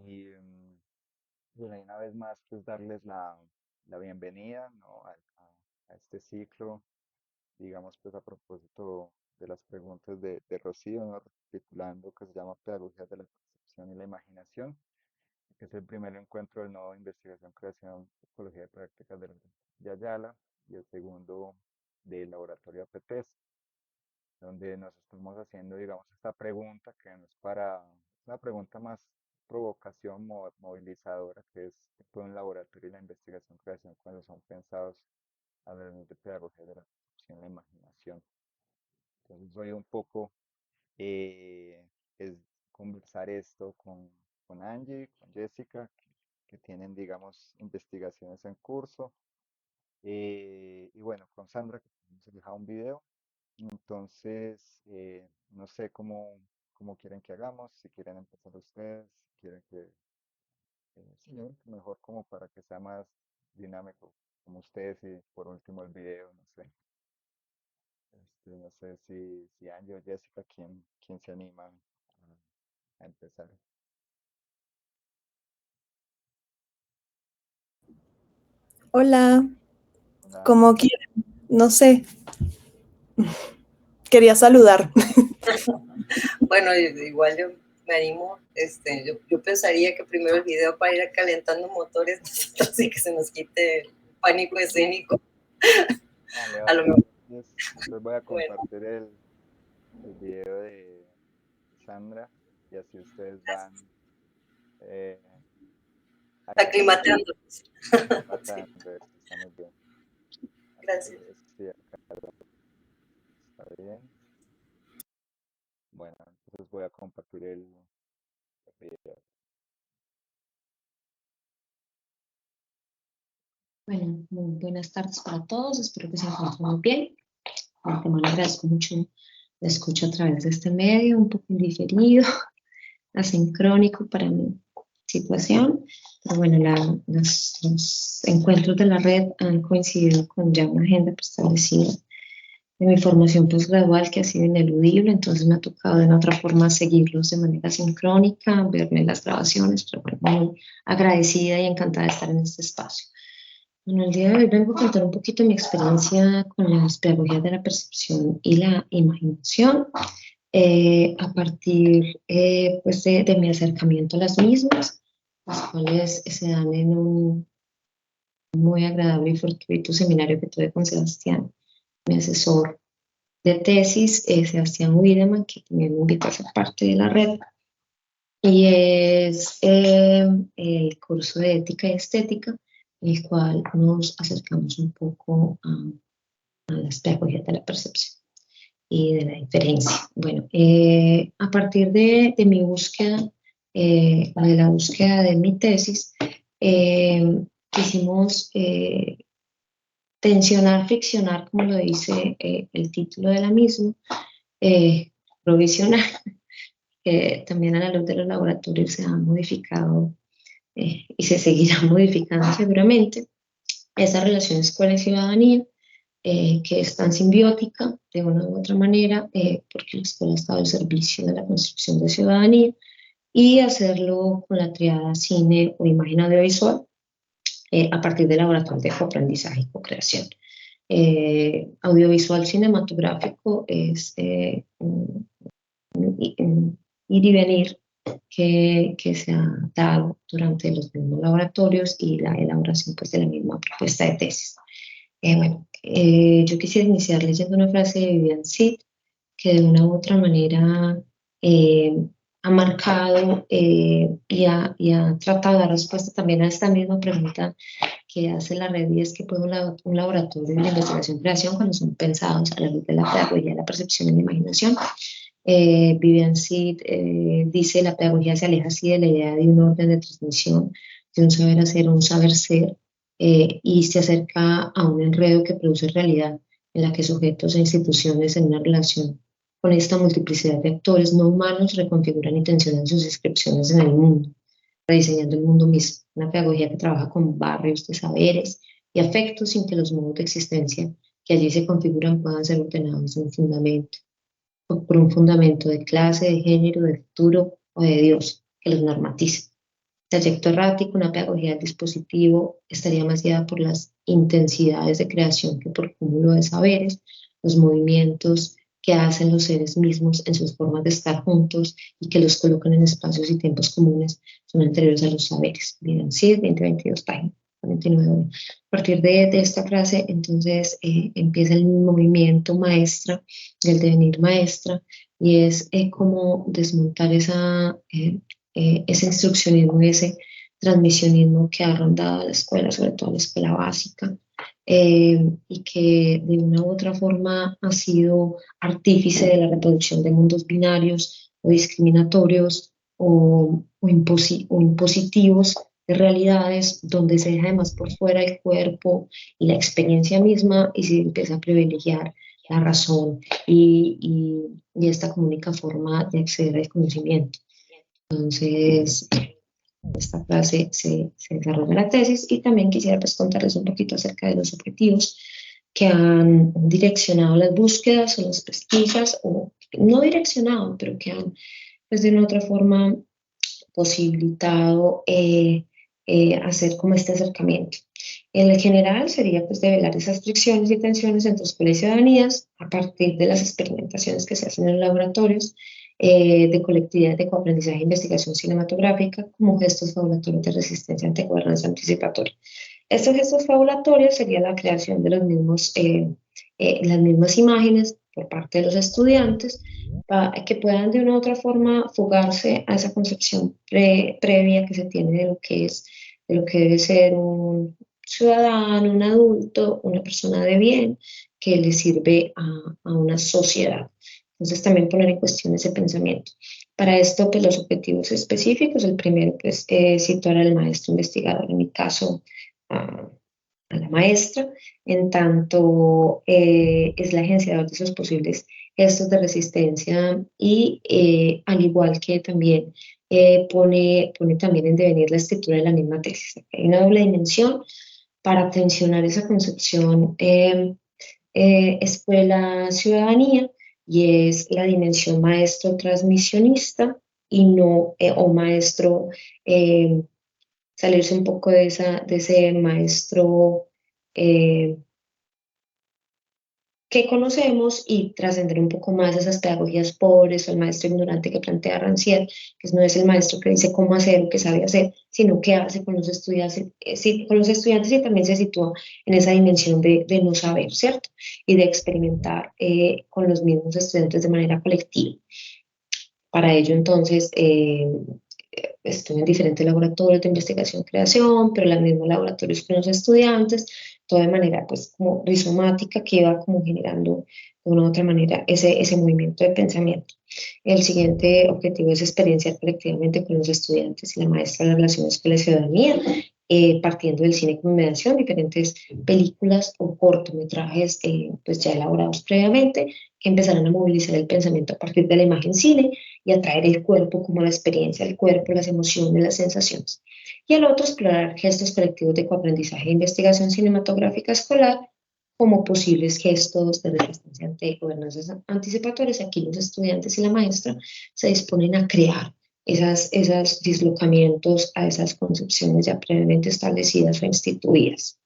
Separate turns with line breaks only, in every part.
Y bueno, y una vez más, pues darles la bienvenida, ¿no? a este ciclo, digamos, pues a propósito de las preguntas de Rocío, ¿no? Recapitulando, que se llama Pedagogía de la Percepción y la Imaginación, que es el primer encuentro del nodo de investigación, creación, ecología de prácticas de Ayala, y el segundo del laboratorio APTES, donde nos estamos haciendo, digamos, esta pregunta que no es para, una pregunta más provocación movilizadora, que es qué puede un laboratorio y la investigación creación cuando son pensados alrededor de pedagogía de la percepción y la imaginación. Entonces hoy un poco eh, es conversar esto con Angie, con Jessica, que tienen, digamos, investigaciones en curso, y bueno, con Sandra, que nos ha dejado un video. Entonces, no sé cómo quieren que hagamos, si quieren empezar ustedes, si quieren que, sí, yo creo que mejor como para que sea más dinámico, como ustedes y por último el video, no sé. No sé si Angie o Jessica, ¿quién se anima a empezar?
Hola,
Hola,
como quieren, no sé, quería saludar.
Bueno, igual yo me animo, yo pensaría que primero el video para ir calentando motores, así que se nos quite el pánico escénico.
vale,
A lo
vale.
mejor,
Entonces voy a
bueno,
compartir el video de Sandra y así ustedes van eh,
aclimatando. Sí,
aclimatando esto, está muy bien.
gracias.
Sí, acá está bien. Bueno, entonces voy a compartir el video.
Bueno, muy buenas tardes para todos, espero que se encuentren muy bien. De antemano agradezco mucho la escucha a través de este medio, un poco indiferido, asincrónico para mi situación, pero bueno, los encuentros de la red han coincidido con ya una agenda preestablecida de mi formación postgradual que ha sido ineludible, entonces me ha tocado de una otra forma seguirlos de manera sincrónica, verme las grabaciones, pero bueno, muy agradecida y encantada de estar en este espacio. Bueno, el día de hoy vengo a contar un poquito mi experiencia con las pedagogías de la percepción y la imaginación, a partir pues de mi acercamiento a las mismas, las cuales se dan en un muy agradable y fortuito seminario que tuve con Sebastián, mi asesor de tesis, Sebastián Wiedemann, que también me invitó a ser parte de la red, y es el curso de ética y estética, en el cual nos acercamos un poco a las pedagogías de la percepción y de la diferencia. Bueno, a partir de mi búsqueda, de la búsqueda de mi tesis, quisimos tensionar, friccionar, como lo dice el título de la misma, provisional, que también a la luz de los laboratorios se ha modificado y se seguirá modificando seguramente, esa relación escuela y ciudadanía, que es tan simbiótica de una u otra manera, porque la escuela ha estado al servicio de la construcción de ciudadanía, y hacerlo con la triada cine o imagen audiovisual a partir del laboratorio de coaprendizaje y co-creación. Audiovisual cinematográfico es un ir y venir que se ha dado durante los mismos laboratorios y la elaboración pues, de la misma propuesta de tesis. Yo quisiera iniciar leyendo una frase de Vivian Sid, que de una u otra manera ha marcado y ha tratado de dar respuesta también a esta misma pregunta que hace la red, y es que puede un laboratorio de investigación y creación cuando son pensados a la luz de la pedagogía, la percepción y la imaginación. Vivian Sid dice: la pedagogía se aleja así de la idea de un orden de transmisión, de un saber hacer o un saber ser, y se acerca a un enredo que produce realidad en la que sujetos e instituciones en una relación con esta multiplicidad de actores no humanos reconfiguran y tensionan sus inscripciones en el mundo, rediseñando el mundo mismo. Una pedagogía que trabaja con barrios de saberes y afectos sin que los modos de existencia que allí se configuran puedan ser ordenados en un fundamento, o por un fundamento de clase, de género, de futuro o de Dios que los normatiza. trayecto errático, una pedagogía del dispositivo estaría más guiada por las intensidades de creación que por cúmulo de saberes, los movimientos que hacen los seres mismos en sus formas de estar juntos y que los colocan en espacios y tiempos comunes son anteriores a los saberes. Bien, sí, 2022, página 29. A partir de esta frase, entonces, empieza el movimiento maestra, el devenir maestra, y es como desmontar ese instruccionismo y ese transmisionismo que ha rondado a la escuela, sobre todo a la escuela básica, y que de una u otra forma ha sido artífice de la reproducción de mundos binarios o discriminatorios o impositivos de realidades donde se deja además por fuera el cuerpo y la experiencia misma y se empieza a privilegiar la razón y esta como única forma de acceder al conocimiento. Entonces, esta frase se desarrolla en la tesis y también quisiera pues contarles un poquito acerca de los objetivos que han direccionado las búsquedas o las pesquisas, o no direccionado, pero que han pues de una otra forma posibilitado hacer como este acercamiento. En el general sería pues develar esas fricciones y tensiones entre escuela y ciudadanías a partir de las experimentaciones que se hacen en los laboratorios de colectividades de coaprendizaje e investigación cinematográfica como gestos fabulatorios de resistencia ante gobernanza anticipatoria. Estos gestos fabulatorios sería la creación de las mismas imágenes por parte de los estudiantes que puedan de una u otra forma fugarse a esa concepción previa que se tiene de lo que debe ser un ciudadano, un adulto, una persona de bien que le sirve a una sociedad. Entonces también poner en cuestión ese pensamiento. Para esto, pues los objetivos específicos, el primero, pues situar al maestro investigador, en mi caso, a la maestra, en tanto es la agenciador de esos posibles gestos de resistencia y al igual que también pone también en devenir la escritura de la misma tesis. Hay una doble dimensión para tensionar esa concepción escuela-ciudadanía y es la dimensión maestro transmisionista y no, o maestro salirse un poco de ese maestro que conocemos y trascender un poco más esas pedagogías pobres o el maestro ignorante que plantea Rancière, que no es el maestro que dice cómo hacer o que sabe hacer, sino que hace con los estudiantes, y también se sitúa en esa dimensión de no saber, ¿cierto? Y de experimentar con los mismos estudiantes de manera colectiva. Para ello, entonces, estuve en diferentes laboratorios de investigación y creación, pero los mismos laboratorios con los estudiantes, todo de manera pues como rizomática que iba como generando de una u otra manera ese movimiento de pensamiento. El siguiente objetivo es experienciar colectivamente con los estudiantes y la maestra de las relaciones con la ciudadanía, partiendo del cine como mediación, diferentes películas o cortometrajes pues ya elaborados previamente, que empezarán a movilizar el pensamiento a partir de la imagen cine y atraer el cuerpo como la experiencia del cuerpo, las emociones, las sensaciones. Y el otro, explorar gestos colectivos de coaprendizaje e investigación cinematográfica escolar como posibles gestos de resistencia ante gobernanzas anticipatorias. Aquí los estudiantes y la maestra se disponen a crear esos dislocamientos a esas concepciones ya previamente establecidas o instituidas.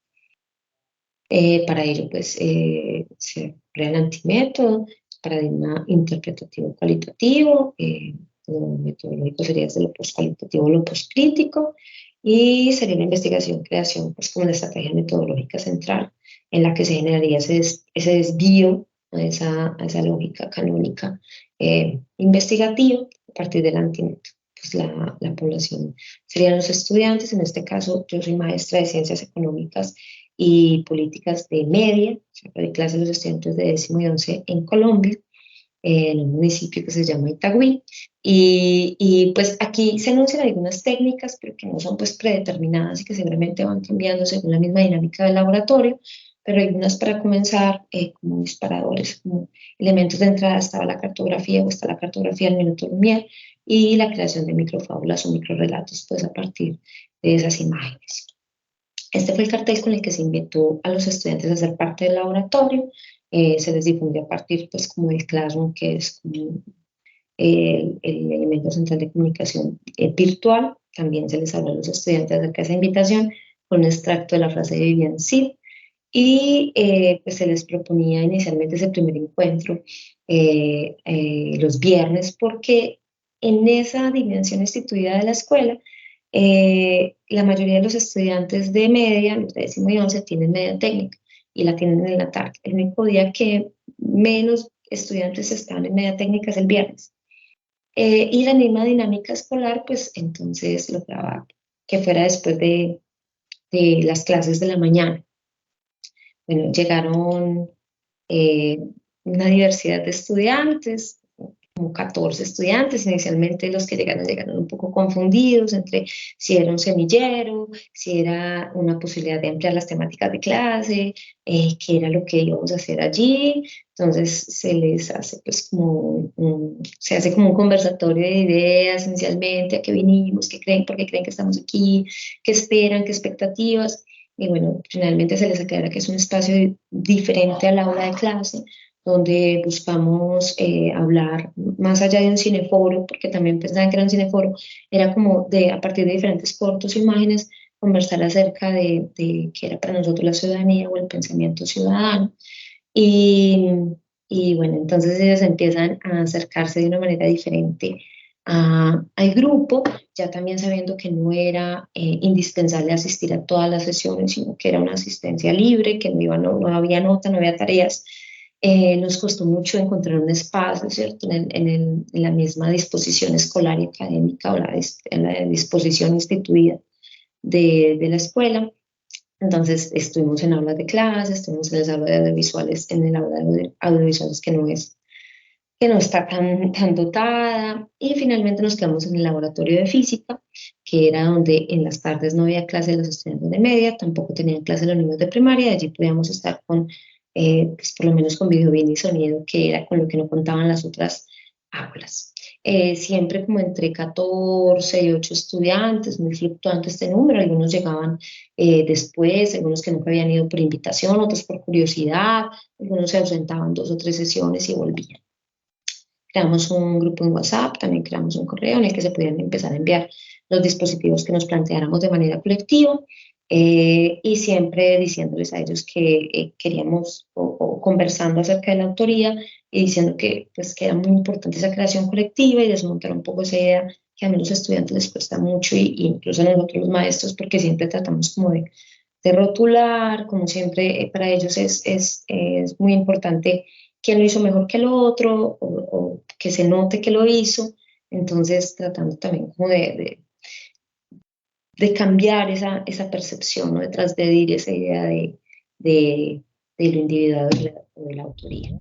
Para ello, pues, se crea el antimétodo, paradigma interpretativo cualitativo, lo metodológico sería desde lo postcualitativo a lo postcrítico, y sería una investigación, creación, pues como una estrategia metodológica central en la que se generaría ese desvío a esa lógica canónica investigativa a partir del antimétodo. Pues la población serían los estudiantes, en este caso yo soy maestra de Ciencias Económicas y Políticas de Media, o sea, doy clases a los estudiantes de 10º y 11 en Colombia, en un municipio que se llama Itagüí, y pues aquí se anuncian algunas técnicas, pero que no son pues predeterminadas y que seguramente van cambiando según la misma dinámica del laboratorio, pero hay unas para comenzar como disparadores, como elementos de entrada estaba la cartografía o está la cartografía del minuto Lumière y la creación de microfábulas o microrelatos pues a partir de esas imágenes. Este fue el cartel con el que se invitó a los estudiantes a ser parte del laboratorio. Se les difundió a partir, pues, como del Classroom, que es como el elemento central de comunicación virtual, también se les habló a los estudiantes acerca de esa invitación con un extracto de la frase de Vivian Sid. Y pues se les proponía inicialmente ese primer encuentro los viernes, porque en esa dimensión instituida de la escuela, la mayoría de los estudiantes de media, los de 10º y 11, tienen media técnica y la tienen en la tarde. El único día que menos estudiantes están en media técnica es el viernes. Y la misma dinámica escolar, pues entonces lograba que fuera después de las clases de la mañana. Bueno, llegaron una diversidad de estudiantes, como 14 estudiantes. Inicialmente los que llegaron un poco confundidos entre si era un semillero, si era una posibilidad de ampliar las temáticas de clase, qué era lo que íbamos a hacer allí. Entonces se les hace pues como se hace como un conversatorio de ideas inicialmente, a qué vinimos, qué creen, por qué creen que estamos aquí, qué esperan, qué expectativas. Y bueno, finalmente se les aclara que es un espacio diferente al aula de clase, donde buscamos hablar más allá de un cineforo, porque también pensaban que era un cineforo, era como a partir de diferentes cortos, imágenes, conversar acerca de qué era para nosotros la ciudadanía o el pensamiento ciudadano. Y, y bueno, entonces ellos empiezan a acercarse de una manera diferente al grupo, ya también sabiendo que no era indispensable asistir a todas las sesiones, sino que era una asistencia libre, que no había nota, no había tareas. Nos costó mucho encontrar un espacio, ¿cierto? En la misma disposición escolar y académica o en la disposición instituida de la escuela. Entonces estuvimos en aulas de clase, estuvimos en el aula de audiovisuales, en el aula de audiovisuales que no está tan dotada, y finalmente nos quedamos en el laboratorio de física, que era donde en las tardes no había clase de los estudiantes de media, tampoco tenían clase los niños de primaria, y allí podíamos estar con, pues por lo menos con video, bien y sonido, que era con lo que no contaban las otras aulas. Siempre como entre 14 y 8 estudiantes, muy fluctuante este número, algunos llegaban después, algunos que nunca habían ido por invitación, otros por curiosidad, algunos se ausentaban 2 o 3 sesiones y volvían. Creamos un grupo en WhatsApp, también creamos un correo en el que se podían empezar a enviar los dispositivos que nos planteáramos de manera colectiva, y siempre diciéndoles a ellos que queríamos o conversando acerca de la autoría y diciendo pues, que era muy importante esa creación colectiva y desmontar un poco esa idea que a mí los estudiantes les cuesta mucho y incluso a nosotros los maestros, porque siempre tratamos como de rotular, como siempre para ellos es muy importante quién lo hizo mejor que el otro o que se note que lo hizo. Entonces tratando también como de cambiar esa percepción, ¿no? De transgredir esa idea de lo individual o de la autoría.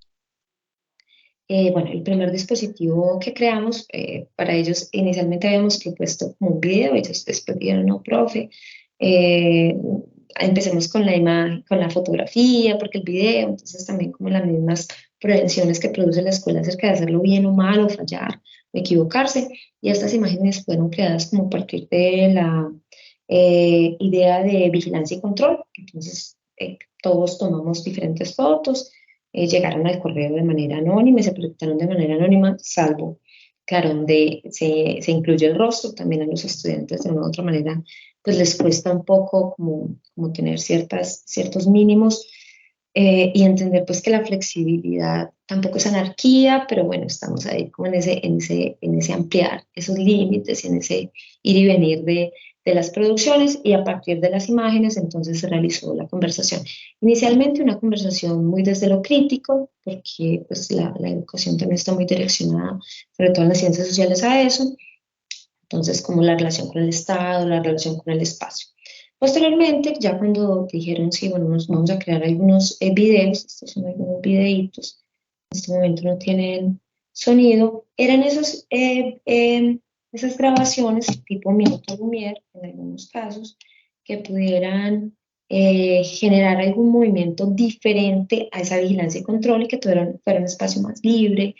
Bueno, el primer dispositivo que creamos, para ellos inicialmente habíamos propuesto como un video, ellos después dijeron, no, profe, empecemos con la imagen, con la fotografía, porque el video, entonces también como las mismas prevenciones que produce la escuela acerca de hacerlo bien o mal, o fallar, o equivocarse, y estas imágenes fueron creadas como a partir de la idea de vigilancia y control. Entonces todos tomamos diferentes fotos, llegaron al correo de manera anónima y se proyectaron de manera anónima, salvo, claro, donde se incluye el rostro. También a los estudiantes de una u otra manera pues les cuesta un poco como tener ciertos mínimos, y entender pues que la flexibilidad tampoco es anarquía, pero bueno, estamos ahí como en ese ampliar esos límites y en ese ir y venir de las producciones, y a partir de las imágenes entonces se realizó la conversación. Inicialmente una conversación muy desde lo crítico, porque pues la educación también está muy direccionada, sobre todo en las ciencias sociales, a eso. Entonces, como la relación con el Estado, la relación con el espacio. Posteriormente, ya cuando dijeron, sí, bueno, nos vamos a crear algunos videos, estos son algunos videitos, en este momento no tienen sonido, eran esas grabaciones tipo Minuto Lumière, en algunos casos, que pudieran generar algún movimiento diferente a esa vigilancia y control, y que fuera un espacio más libre.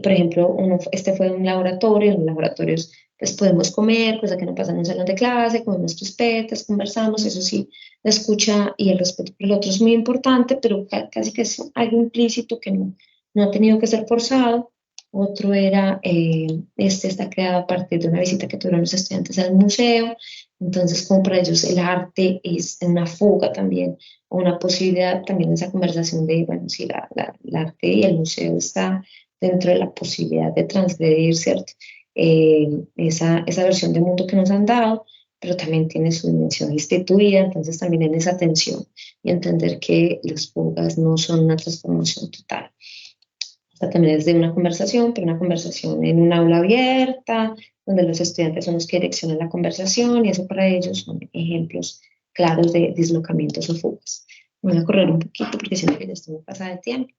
Por ejemplo, este fue un laboratorio, en los laboratorios pues podemos comer, cosa que no pasa en un salón de clase, comemos crispetas, conversamos, eso sí, la escucha y el respeto por el otro es muy importante, pero casi que es algo implícito que no ha tenido que ser forzado. Otro era, este está creado a partir de una visita que tuvieron los estudiantes al museo. Entonces, como para ellos el arte es una fuga también, o una posibilidad también de esa conversación de, bueno, si el arte y el museo está dentro de la posibilidad de transgredir, ¿cierto? Esa versión de mundo que nos han dado, pero también tiene su dimensión instituida, entonces también en esa tensión y entender que las fugas no son una transformación total. Esta también es de una conversación, pero una conversación en un aula abierta, donde los estudiantes son los que direccionan la conversación y eso para ellos son ejemplos claros de dislocamientos o fugas. Voy a correr un poquito porque siento que ya estoy muy pasada de tiempo.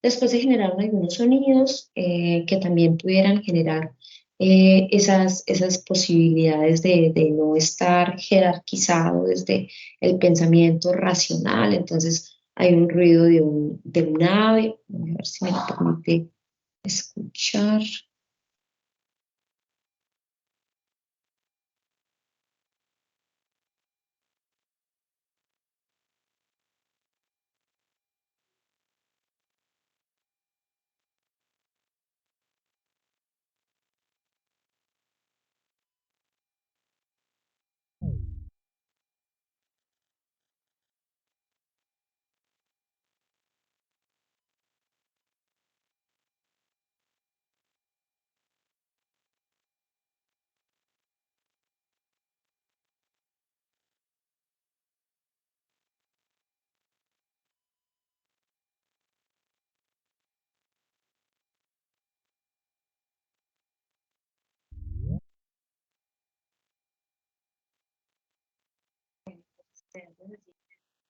Después se generaron algunos sonidos que también pudieran generar esas posibilidades de no estar jerarquizado desde el pensamiento racional. Entonces hay un ruido de un ave. Voy a ver si me lo permite escuchar.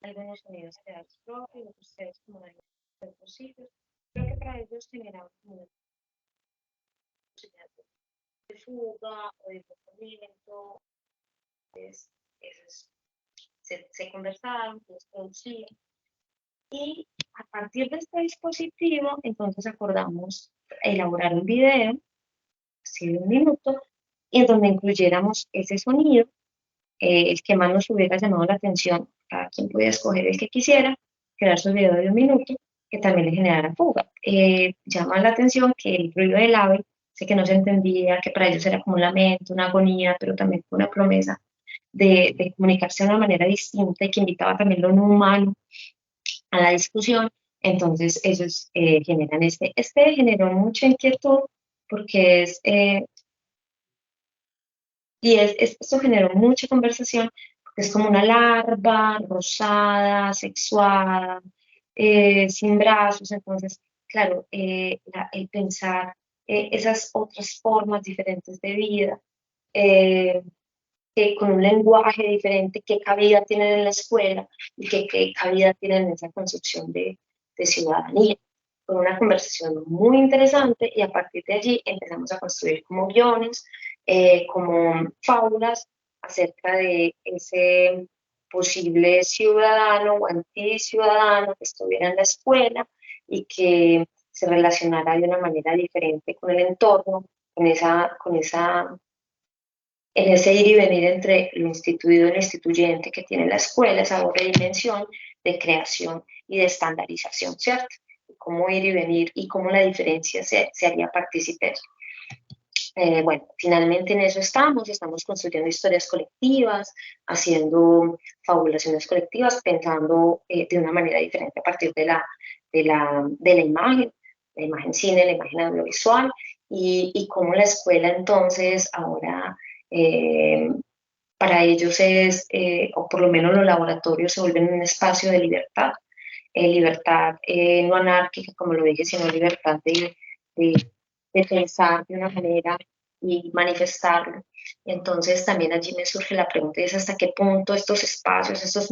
Algunos sonidos creados propios, otros ustedes como de posibles. Creo que para ellos generaban como una posibilidad de fuga o de movimiento, pues, esos se conversaban, se producían. Y a partir de este dispositivo, entonces acordamos elaborar un video, así de 1 minuto, en donde incluyéramos ese sonido, el que más nos hubiera llamado la atención. Cada quien podía escoger el que quisiera, crear su video de 1 minuto, que también le generara fuga. Llama la atención que el ruido del ave, sé que no se entendía, que para ellos era como un lamento, una agonía, pero también una promesa de comunicarse de una manera distinta y que invitaba también lo no humano a la discusión. Entonces ellos generan este generó mucha inquietud porque esto generó mucha conversación, porque es como una larva rosada, sexuada, sin brazos. Entonces, claro, el pensar esas otras formas diferentes de vida, eh, que con un lenguaje diferente, qué cabida tienen en la escuela y qué cabida tienen en esa construcción de ciudadanía. Fue una conversación muy interesante y a partir de allí empezamos a construir como guiones, como fábulas acerca de ese posible ciudadano o anticiudadano que estuviera en la escuela y que se relacionara de una manera diferente con el entorno, en ese ir y venir entre lo instituido y lo instituyente que tiene la escuela, esa doble dimensión de creación y de estandarización, ¿cierto? Cómo ir y venir y cómo la diferencia se haría partícipe. Bueno, finalmente en eso estamos construyendo historias colectivas, haciendo fabulaciones colectivas, pensando de una manera diferente a partir de la imagen cine, la imagen audiovisual, y cómo la escuela entonces ahora eh, para ellos o por lo menos los laboratorios se vuelven un espacio de libertad, libertad no anárquica, como lo dije, sino libertad de, de pensar de una manera y manifestarlo. Entonces también allí me surge la pregunta es hasta qué punto estos espacios, estos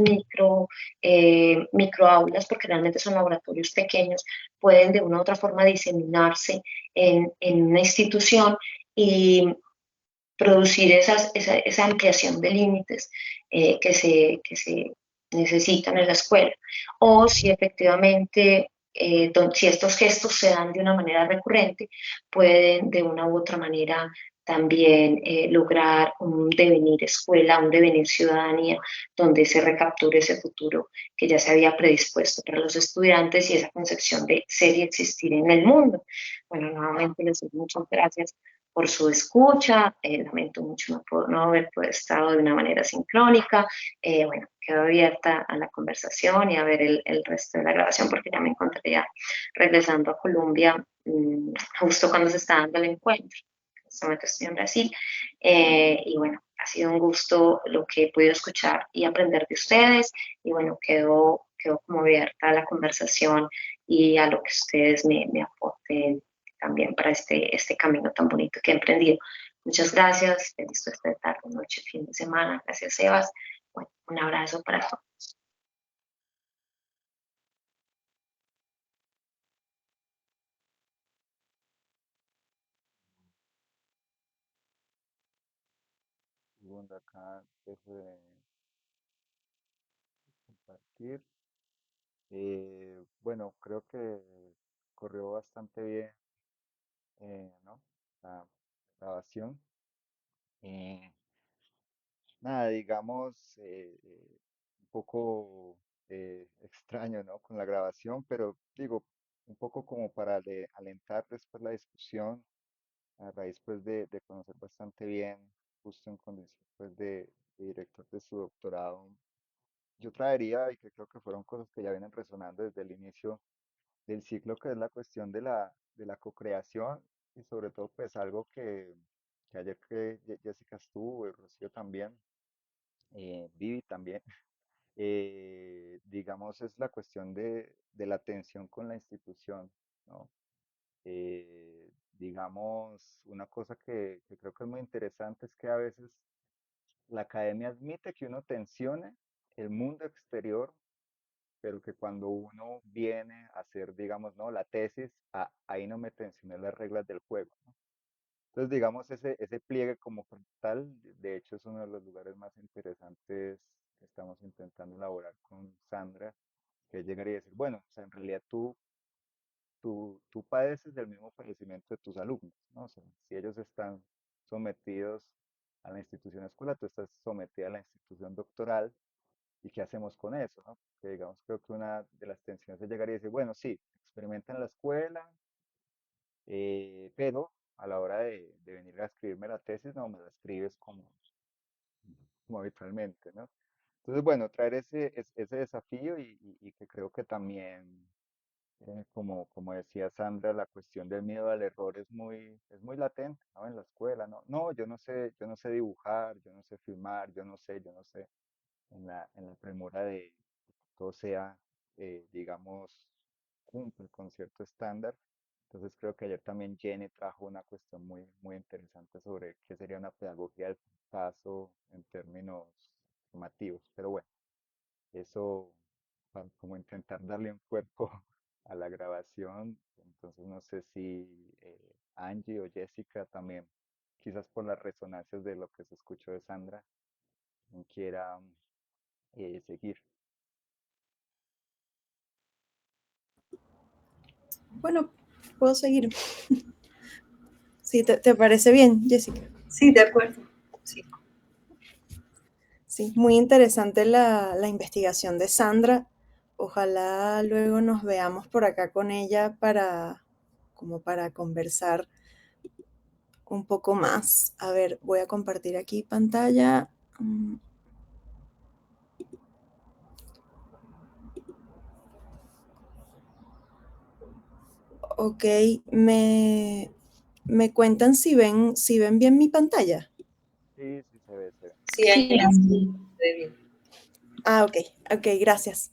microaulas, porque realmente son laboratorios pequeños, pueden de una u otra forma diseminarse en una institución y producir esa ampliación de límites que se necesitan en la escuela, o si efectivamente, si estos gestos se dan de una manera recurrente, pueden de una u otra manera también lograr un devenir escuela, un devenir ciudadanía, donde se recapture ese futuro que ya se había predispuesto para los estudiantes y esa concepción de ser y existir en el mundo. Bueno, nuevamente les doy muchas gracias por su escucha, lamento mucho no haber estado de una manera sincrónica, bueno, quedo abierta a la conversación y a ver el resto de la grabación porque ya me encontraría regresando a Colombia justo cuando se está dando el encuentro. En este momento estoy en Brasil y bueno, ha sido un gusto lo que he podido escuchar y aprender de ustedes y bueno, quedo como abierta a la conversación y a lo que ustedes me aporten también para este camino tan bonito que he emprendido. Muchas gracias, feliz resto de tarde, noche, fin de semana. Gracias, Sebas. Bueno, un abrazo para todos.
Segundo, acá dejo de compartir. Bueno, creo que corrió bastante bien, ¿no? La grabación. Eh, Nada, digamos, un poco extraño, ¿no? Con la grabación, pero digo, un poco como para alentar después la discusión, a raíz pues de conocer bastante bien, justo en condición pues de director de su doctorado. Yo traería, y que creo que fueron cosas que ya vienen resonando desde el inicio del ciclo, que es la cuestión de la co-creación y sobre todo pues algo que ayer que Jessica estuvo y Rocío también, Vivi también, digamos, es la cuestión de la tensión con la institución, ¿no? Digamos, una cosa que creo que es muy interesante es que a veces la academia admite que uno tensione el mundo exterior, pero que cuando uno viene a hacer, digamos, no, la tesis, ahí no me tensioné las reglas del juego, ¿no? Entonces, digamos, ese pliegue como frontal, de hecho, es uno de los lugares más interesantes que estamos intentando elaborar con Sandra, que es llegar y decir, bueno, o sea, en realidad tú padeces del mismo padecimiento de tus alumnos, ¿no? O sea, si ellos están sometidos a la institución escuela, tú estás sometida a la institución doctoral, ¿y qué hacemos con eso, no? Que digamos, creo que una de las tensiones es llegar y decir, bueno, sí, experimenta en la escuela, pero a la hora de venir a escribirme la tesis, no, me la escribes como habitualmente, ¿no? Entonces, bueno, traer ese desafío y que creo que también, como decía Sandra, la cuestión del miedo al error es muy latente, ¿no? En la escuela, ¿no? No, yo no sé dibujar, yo no sé filmar, yo no sé, en la premura de que todo sea, digamos, cumple con cierto estándar. Entonces creo que ayer también Jenny trajo una cuestión muy, muy interesante sobre qué sería una pedagogía del fracaso en términos formativos. Pero bueno, eso para como intentar darle un cuerpo a la grabación. Entonces no sé si Angie o Jessica también, quizás por las resonancias de lo que se escuchó de Sandra, quiera seguir.
Bueno, puedo seguir. Sí, ¿te parece bien, Jessica?
Sí, de acuerdo. Sí.
Sí, muy interesante la investigación de Sandra. Ojalá luego nos veamos por acá con ella como para conversar un poco más. A ver, voy a compartir aquí pantalla. Ok, me cuentan si ven bien mi pantalla.
Sí, sí, se ve, se ve.
Sí, ahí
Sí, Angie.
se bien.
Ah, ok, gracias.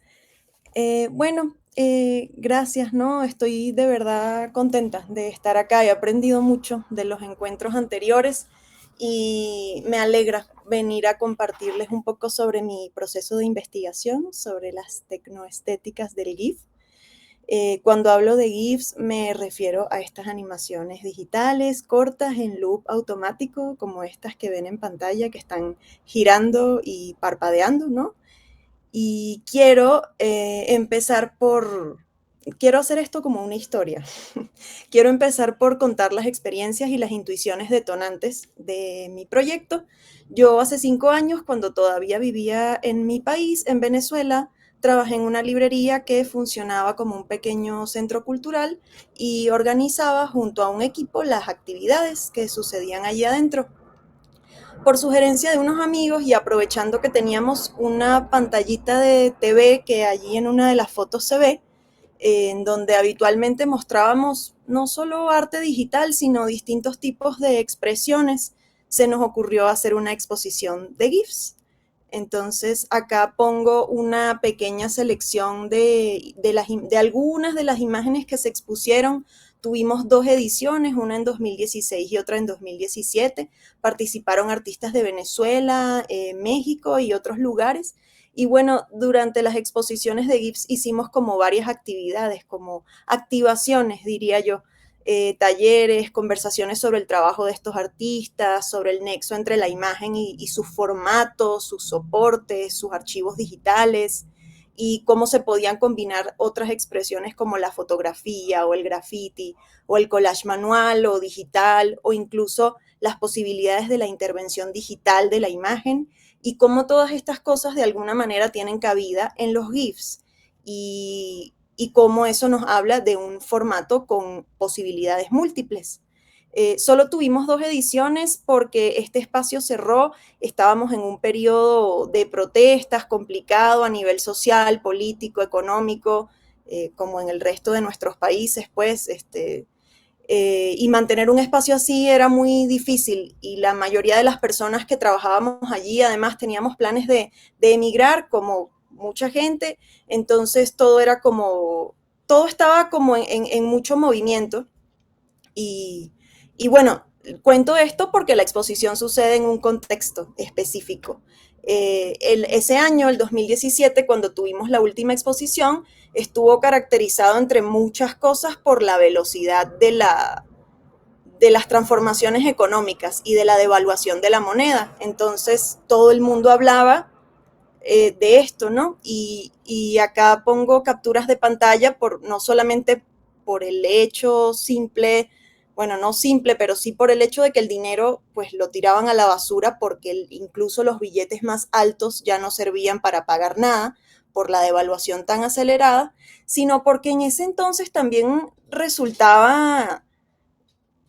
Bueno, gracias, ¿no? Estoy de verdad contenta de estar acá. He aprendido mucho de los encuentros anteriores y me alegra venir a compartirles un poco sobre mi proceso de investigación, sobre las tecnoestéticas del GIF. Cuando hablo de GIFs me refiero a estas animaciones digitales cortas en loop automático, como estas que ven en pantalla, que están girando y parpadeando, ¿no? Y quiero empezar por quiero hacer esto como una historia. Quiero empezar por contar las experiencias y las intuiciones detonantes de mi proyecto. Yo hace 5 años, cuando todavía vivía en mi país, en Venezuela, trabajé en una librería que funcionaba como un pequeño centro cultural y organizaba junto a un equipo las actividades que sucedían allí adentro. Por sugerencia de unos amigos y aprovechando que teníamos una pantallita de TV que allí en una de las fotos se ve, en donde habitualmente mostrábamos no solo arte digital, sino distintos tipos de expresiones, se nos ocurrió hacer una exposición de GIFs. Entonces acá pongo una pequeña selección de algunas de las imágenes que se expusieron. Tuvimos 2 ediciones, una en 2016 y otra en 2017. Participaron artistas de Venezuela, México y otros lugares. Y bueno, durante las exposiciones de GIFs hicimos como varias actividades, como activaciones, diría yo, talleres, conversaciones sobre el trabajo de estos artistas, sobre el nexo entre la imagen y sus formatos, sus soportes, sus archivos digitales y cómo se podían combinar otras expresiones como la fotografía o el graffiti o el collage manual o digital o incluso las posibilidades de la intervención digital de la imagen y cómo todas estas cosas de alguna manera tienen cabida en los GIFs y cómo eso nos habla de un formato con posibilidades múltiples. Solo tuvimos 2 ediciones porque este espacio cerró, estábamos en un periodo de protestas complicado a nivel social, político, económico, como en el resto de nuestros países, pues, y mantener un espacio así era muy difícil y la mayoría de las personas que trabajábamos allí además teníamos planes de emigrar como mucha gente, entonces todo estaba como en mucho movimiento y, y bueno, cuento esto porque la exposición sucede en un contexto específico. Ese año, el 2017, cuando tuvimos la última exposición, estuvo caracterizado entre muchas cosas por la velocidad de las transformaciones económicas y de la devaluación de la moneda. Entonces, todo el mundo hablaba de esto, ¿no? Y acá pongo capturas de pantalla no solamente por el hecho simple, bueno, no simple, pero sí por el hecho de que el dinero pues lo tiraban a la basura porque incluso los billetes más altos ya no servían para pagar nada por la devaluación tan acelerada, sino porque en ese entonces también resultaba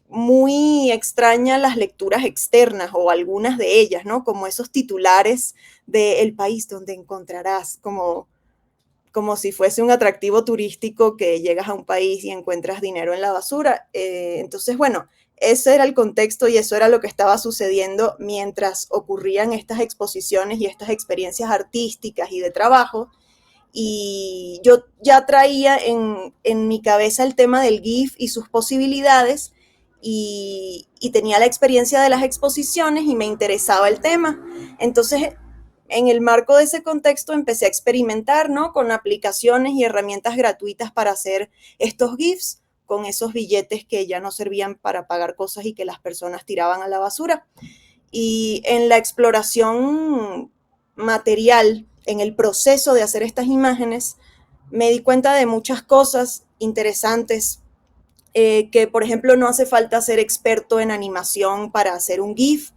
muy extraña las lecturas externas o algunas de ellas, ¿no? Como esos titulares de El país donde encontrarás, como si fuese un atractivo turístico que llegas a un país y encuentras dinero en la basura. Entonces, bueno, ese era el contexto y eso era lo que estaba sucediendo mientras ocurrían estas exposiciones y estas experiencias artísticas y de trabajo. Y yo ya traía en mi cabeza el tema del GIF y sus posibilidades y tenía la experiencia de las exposiciones y me interesaba el tema. Entonces, en el marco de ese contexto empecé a experimentar, ¿no? Con aplicaciones y herramientas gratuitas para hacer estos GIFs con esos billetes que ya no servían para pagar cosas y que las personas tiraban a la basura. Y en la exploración material, en el proceso de hacer estas imágenes, me di cuenta de muchas cosas interesantes, que por ejemplo no hace falta ser experto en animación para hacer un GIF,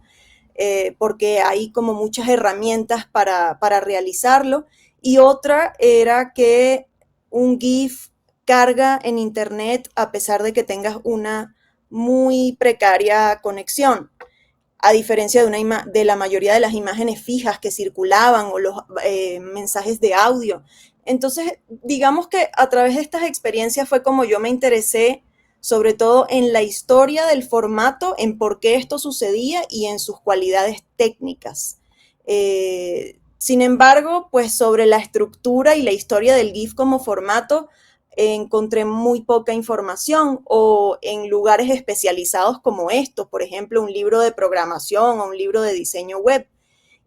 porque hay como muchas herramientas para realizarlo. Y otra era que un GIF carga en internet a pesar de que tengas una muy precaria conexión a diferencia de la mayoría de las imágenes fijas que circulaban o los mensajes de audio. Entonces, digamos que a través de estas experiencias fue como yo me interesé sobre todo en la historia del formato, en por qué esto sucedía y en sus cualidades técnicas. Sin embargo, pues sobre la estructura y la historia del GIF como formato, encontré muy poca información o en lugares especializados como estos, por ejemplo, un libro de programación o un libro de diseño web.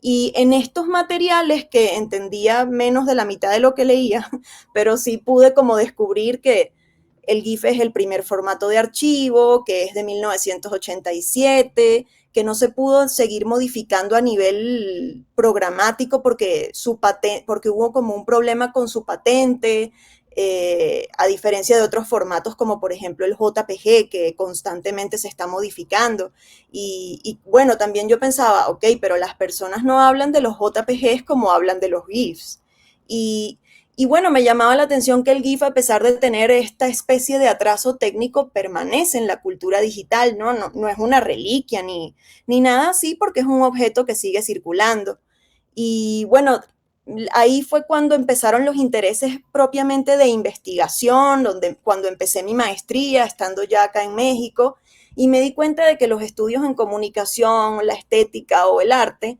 Y en estos materiales que entendía menos de la mitad de lo que leía, pero sí pude como descubrir que el GIF es el primer formato de archivo, que es de 1987, que no se pudo seguir modificando a nivel programático porque hubo como un problema con su patente, a diferencia de otros formatos como por ejemplo el JPG, que constantemente se está modificando. Y bueno, también yo pensaba, ok, pero las personas no hablan de los JPGs como hablan de los GIFs. Y, y bueno, me llamaba la atención que el GIF, a pesar de tener esta especie de atraso técnico, permanece en la cultura digital, ¿no? No es una reliquia ni nada así, porque es un objeto que sigue circulando. Y bueno, ahí fue cuando empezaron los intereses propiamente de investigación, cuando empecé mi maestría, estando ya acá en México, y me di cuenta de que los estudios en comunicación, la estética o el arte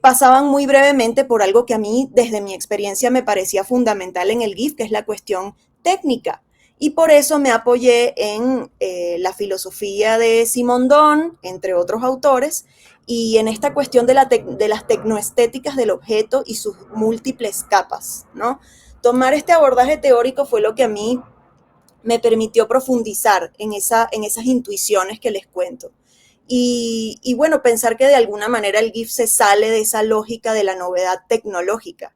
pasaban muy brevemente por algo que a mí, desde mi experiencia, me parecía fundamental en el GIF, que es la cuestión técnica. Y por eso me apoyé en la filosofía de Simondon, entre otros autores, y en esta cuestión de las tecnoestéticas del objeto y sus múltiples capas, ¿no? Tomar este abordaje teórico fue lo que a mí me permitió profundizar en esas intuiciones que les cuento. Y bueno, pensar que de alguna manera el GIF se sale de esa lógica de la novedad tecnológica,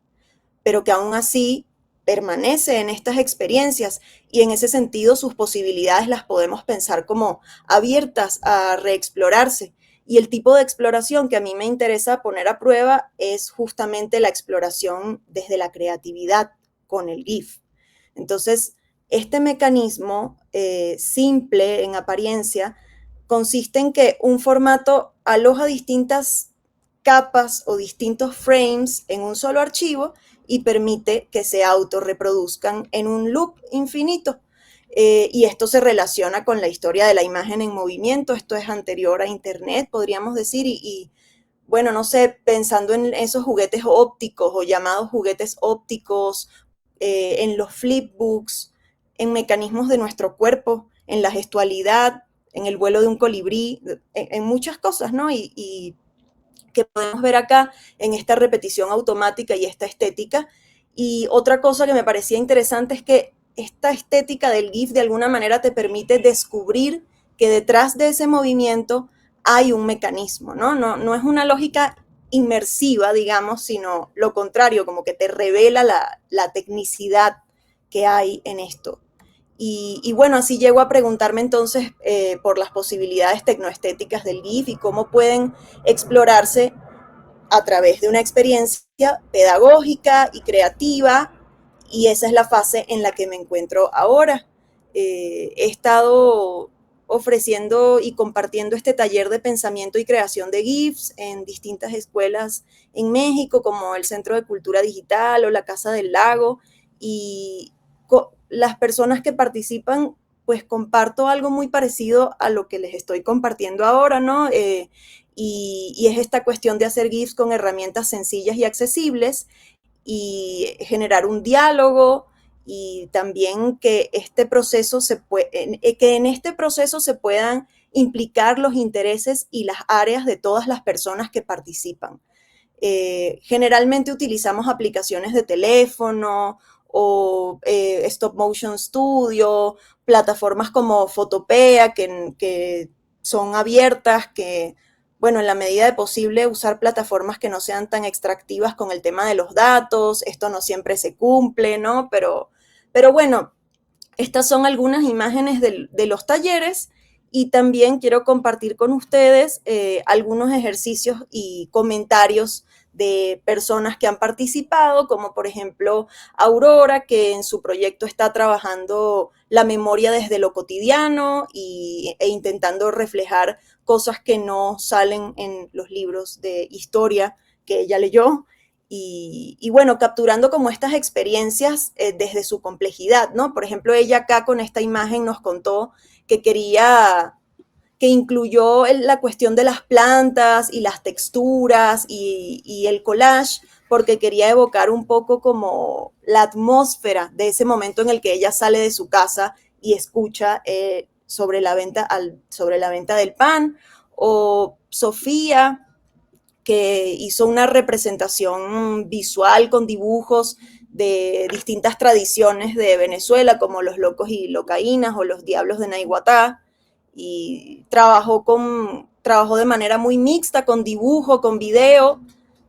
pero que aún así permanece en estas experiencias, y en ese sentido sus posibilidades las podemos pensar como abiertas a reexplorarse. Y el tipo de exploración que a mí me interesa poner a prueba es justamente la exploración desde la creatividad con el GIF. Entonces, este mecanismo simple en apariencia consiste en que un formato aloja distintas capas o distintos frames en un solo archivo y permite que se autorreproduzcan en un loop infinito. Y esto se relaciona con la historia de la imagen en movimiento. Esto es anterior a Internet, podríamos decir, y bueno, no sé, pensando en esos juguetes ópticos o llamados juguetes ópticos, en los flipbooks, en mecanismos de nuestro cuerpo, en la gestualidad, en el vuelo de un colibrí, en muchas cosas, ¿no? Y que podemos ver acá en esta repetición automática y esta estética. Y otra cosa que me parecía interesante es que esta estética del GIF de alguna manera te permite descubrir que detrás de ese movimiento hay un mecanismo, ¿no? No es una lógica inmersiva, digamos, sino lo contrario, como que te revela la tecnicidad que hay en esto. Y bueno, así llego a preguntarme entonces por las posibilidades tecnoestéticas del GIF y cómo pueden explorarse a través de una experiencia pedagógica y creativa, y esa es la fase en la que me encuentro ahora. He estado ofreciendo y compartiendo este taller de pensamiento y creación de GIFs en distintas escuelas en México, como el Centro de Cultura Digital o la Casa del Lago, y las personas que participan, pues comparto algo muy parecido a lo que les estoy compartiendo ahora, ¿no? Y es esta cuestión de hacer GIFs con herramientas sencillas y accesibles y generar un diálogo, y también que que en este proceso se puedan implicar los intereses y las áreas de todas las personas que participan. Generalmente utilizamos aplicaciones de teléfono o Stop Motion Studio, plataformas como Photopea que son abiertas, que, bueno, en la medida de posible usar plataformas que no sean tan extractivas con el tema de los datos. Esto no siempre se cumple, ¿no? Pero bueno, estas son algunas imágenes de los talleres, y también quiero compartir con ustedes algunos ejercicios y comentarios de personas que han participado, como por ejemplo Aurora, que en su proyecto está trabajando la memoria desde lo cotidiano e intentando reflejar cosas que no salen en los libros de historia que ella leyó. Y bueno, capturando como estas experiencias desde su complejidad, ¿no? Por ejemplo, ella acá con esta imagen nos contó que que incluyó la cuestión de las plantas y las texturas y el collage, porque quería evocar un poco como la atmósfera de ese momento en el que ella sale de su casa y escucha sobre sobre la venta del pan. O Sofía, que hizo una representación visual con dibujos de distintas tradiciones de Venezuela, como los locos y locaínas o los diablos de Naiguatá, y trabajó de manera muy mixta, con dibujo, con video.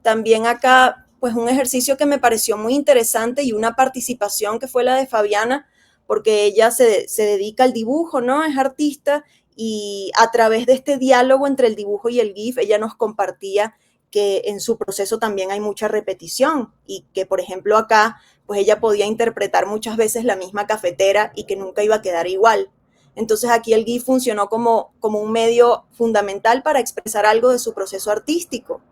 También acá pues un ejercicio que me pareció muy interesante y una participación que fue la de Fabiana, porque ella se dedica al dibujo, ¿no? Es artista y a través de este diálogo entre el dibujo y el GIF, ella nos compartía que en su proceso también hay mucha repetición y que, por ejemplo, acá, pues ella podía interpretar muchas veces la misma cafetera y que nunca iba a quedar igual. Entonces aquí el GIF funcionó como un medio fundamental para expresar algo de su proceso artístico.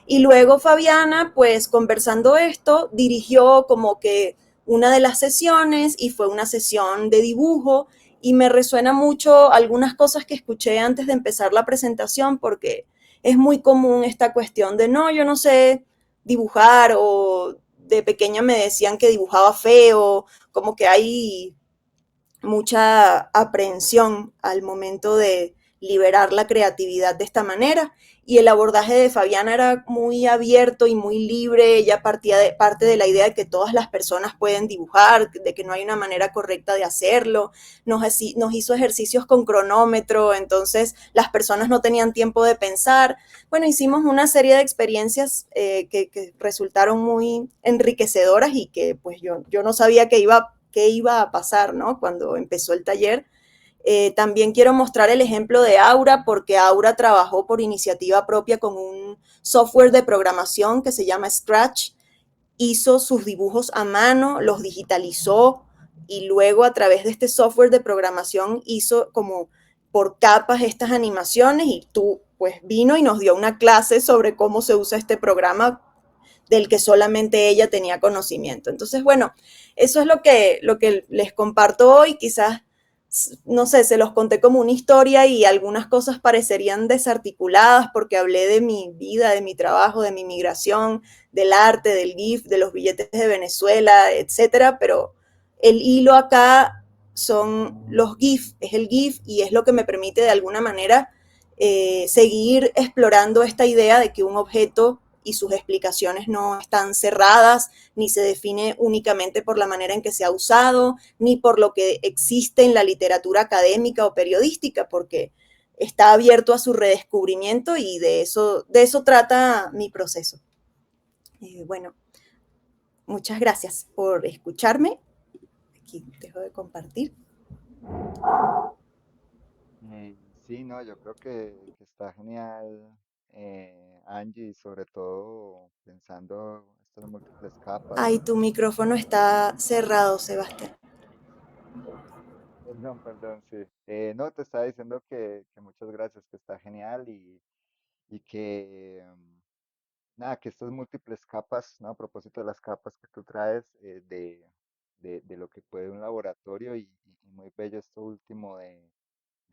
Y luego Fabiana, pues conversando esto, dirigió como que una de las sesiones y fue una sesión de dibujo y me resuena mucho algunas cosas que escuché antes de empezar la presentación porque es muy común esta cuestión de no, yo no sé dibujar o de pequeña me decían que dibujaba feo, como que hay mucha aprehensión al momento de liberar la creatividad de esta manera. Y el abordaje de Fabiana era muy abierto y muy libre. Ella parte de la idea de que todas las personas pueden dibujar, de que no hay una manera correcta de hacerlo. Nos hizo ejercicios con cronómetro, entonces las personas no tenían tiempo de pensar. Bueno, hicimos una serie de experiencias que resultaron muy enriquecedoras y que pues yo no sabía qué iba a pasar, ¿no? Cuando empezó el taller. También quiero mostrar el ejemplo de Aura, porque Aura trabajó por iniciativa propia con un software de programación que se llama Scratch. Hizo sus dibujos a mano, los digitalizó y luego a través de este software de programación hizo como por capas estas animaciones y tú pues vino y nos dio una clase sobre cómo se usa este programa del que solamente ella tenía conocimiento. Entonces, bueno, eso es lo que les comparto hoy. Quizás, no sé, se los conté como una historia y algunas cosas parecerían desarticuladas porque hablé de mi vida, de mi trabajo, de mi migración, del arte, del GIF, de los billetes de Venezuela, etcétera, pero el hilo acá son los GIF, es el GIF y es lo que me permite de alguna manera seguir explorando esta idea de que un objeto y sus explicaciones no están cerradas, ni se define únicamente por la manera en que se ha usado, ni por lo que existe en la literatura académica o periodística, porque está abierto a su redescubrimiento y de eso trata mi proceso. Bueno, muchas gracias por escucharme. Aquí dejo de compartir.
Sí, no, yo creo que está genial, Angie, sobre todo pensando estas múltiples capas.
Ay, tu micrófono está cerrado, Sebastián.
Perdón, perdón, sí. No, te estaba diciendo que muchas gracias, que está genial y que, nada, que estas múltiples capas, ¿no? A propósito de las capas que tú traes, de lo que puede un laboratorio y muy bello esto último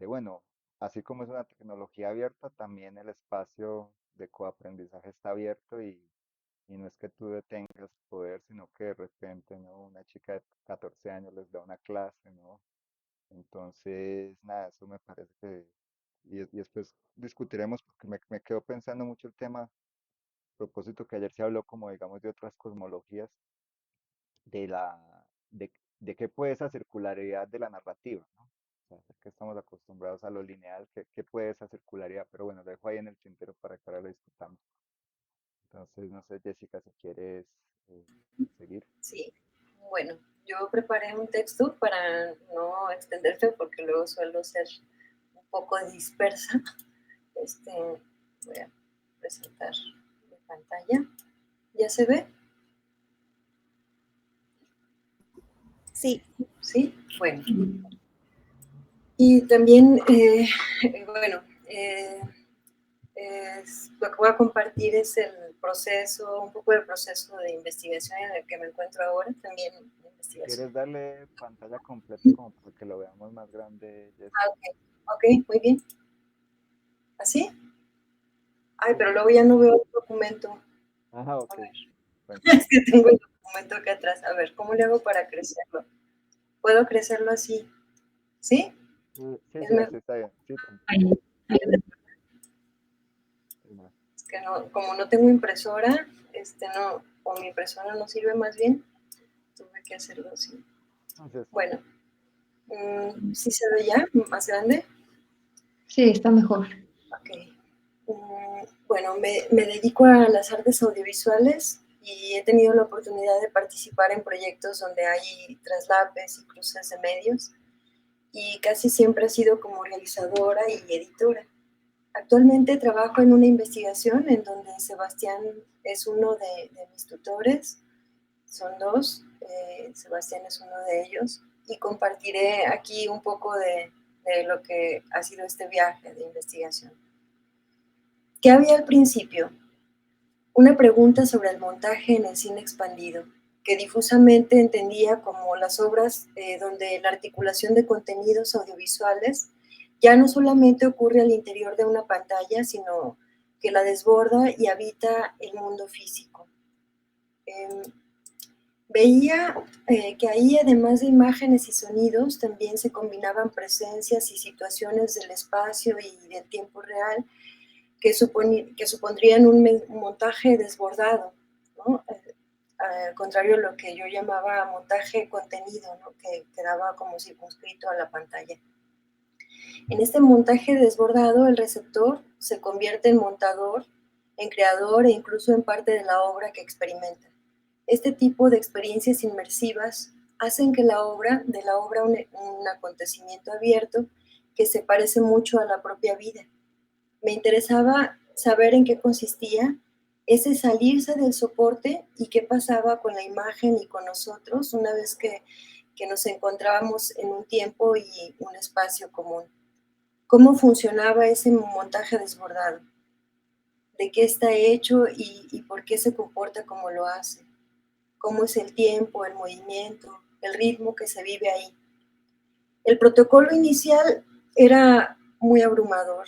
bueno, así como es una tecnología abierta, también el espacio de coaprendizaje está abierto y no es que tú detengas poder, sino que de repente, ¿no? Una chica de 14 años les da una clase, ¿no? Entonces, nada, eso me parece que, y después discutiremos porque me quedo pensando mucho el tema, a propósito que ayer se habló como digamos de otras cosmologías, de de qué puede esa circularidad de la narrativa, ¿no? O sea, es que estamos acostumbrados a lo lineal, qué puede esa circularidad, pero bueno, lo dejo ahí en el tintero para que ahora lo discutamos. Entonces, no sé, Jessica, si quieres eh, seguir.
Sí, bueno, yo preparé un texto para no extenderse porque luego suelo ser un poco dispersa. Voy a presentar mi pantalla. ¿Ya se ve?
Sí.
Sí, bueno. Y también, bueno, lo que voy a compartir es el proceso, un poco del proceso de investigación en el que me encuentro ahora, también de
Si
investigación.
quieres darle pantalla completa como para que lo veamos más grande, Jessica.
Ok, muy bien. ¿Así? Ay,
Sí.
pero luego ya no veo el documento.
Ajá,
A
ok.
ver,
Cuéntame.
es que tengo el documento acá atrás. A ver, ¿cómo le hago para crecerlo? ¿Puedo crecerlo así? ¿Sí?
Sí,
Es,
sí, así está bien. Sí, tranquila.
Ahí.
es que no, como no tengo impresora, no, o mi impresora no sirve más bien, tuve que hacerlo así.
Entonces,
Bueno, ¿sí se ve ya más grande?
Sí, está mejor.
Ok. Bueno, me dedico a las artes audiovisuales y he tenido la oportunidad de participar en proyectos donde hay traslapes y cruces de medios, y casi siempre he sido como realizadora y editora. Actualmente trabajo en una investigación en donde Sebastián es uno de mis tutores, son dos, Sebastián es uno de ellos, y compartiré aquí un poco de lo que ha sido este viaje de investigación. ¿Qué había al principio? Una pregunta sobre el montaje en el cine expandido, que difusamente entendía como las obras donde la articulación de contenidos audiovisuales ya no solamente ocurre al interior de una pantalla, sino que la desborda y habita el mundo físico. Veía que ahí, además de imágenes y sonidos, también se combinaban presencias y situaciones del espacio y del tiempo real que supondrían un montaje desbordado, ¿no? Al contrario de lo que yo llamaba montaje contenido, ¿no? Que quedaba como circunscrito a la pantalla. En este montaje desbordado, el receptor se convierte en montador, en creador e incluso en parte de la obra que experimenta. Este tipo de experiencias inmersivas hacen que de la obra un acontecimiento abierto que se parece mucho a la propia vida. Me interesaba saber en qué consistía ese salirse del soporte y qué pasaba con la imagen y con nosotros una vez que nos encontrábamos en un tiempo y un espacio común. ¿Cómo funcionaba ese montaje desbordado? ¿De qué está hecho y por qué se comporta como lo hace? ¿Cómo es el tiempo, el movimiento, el ritmo que se vive ahí? El protocolo inicial era muy abrumador,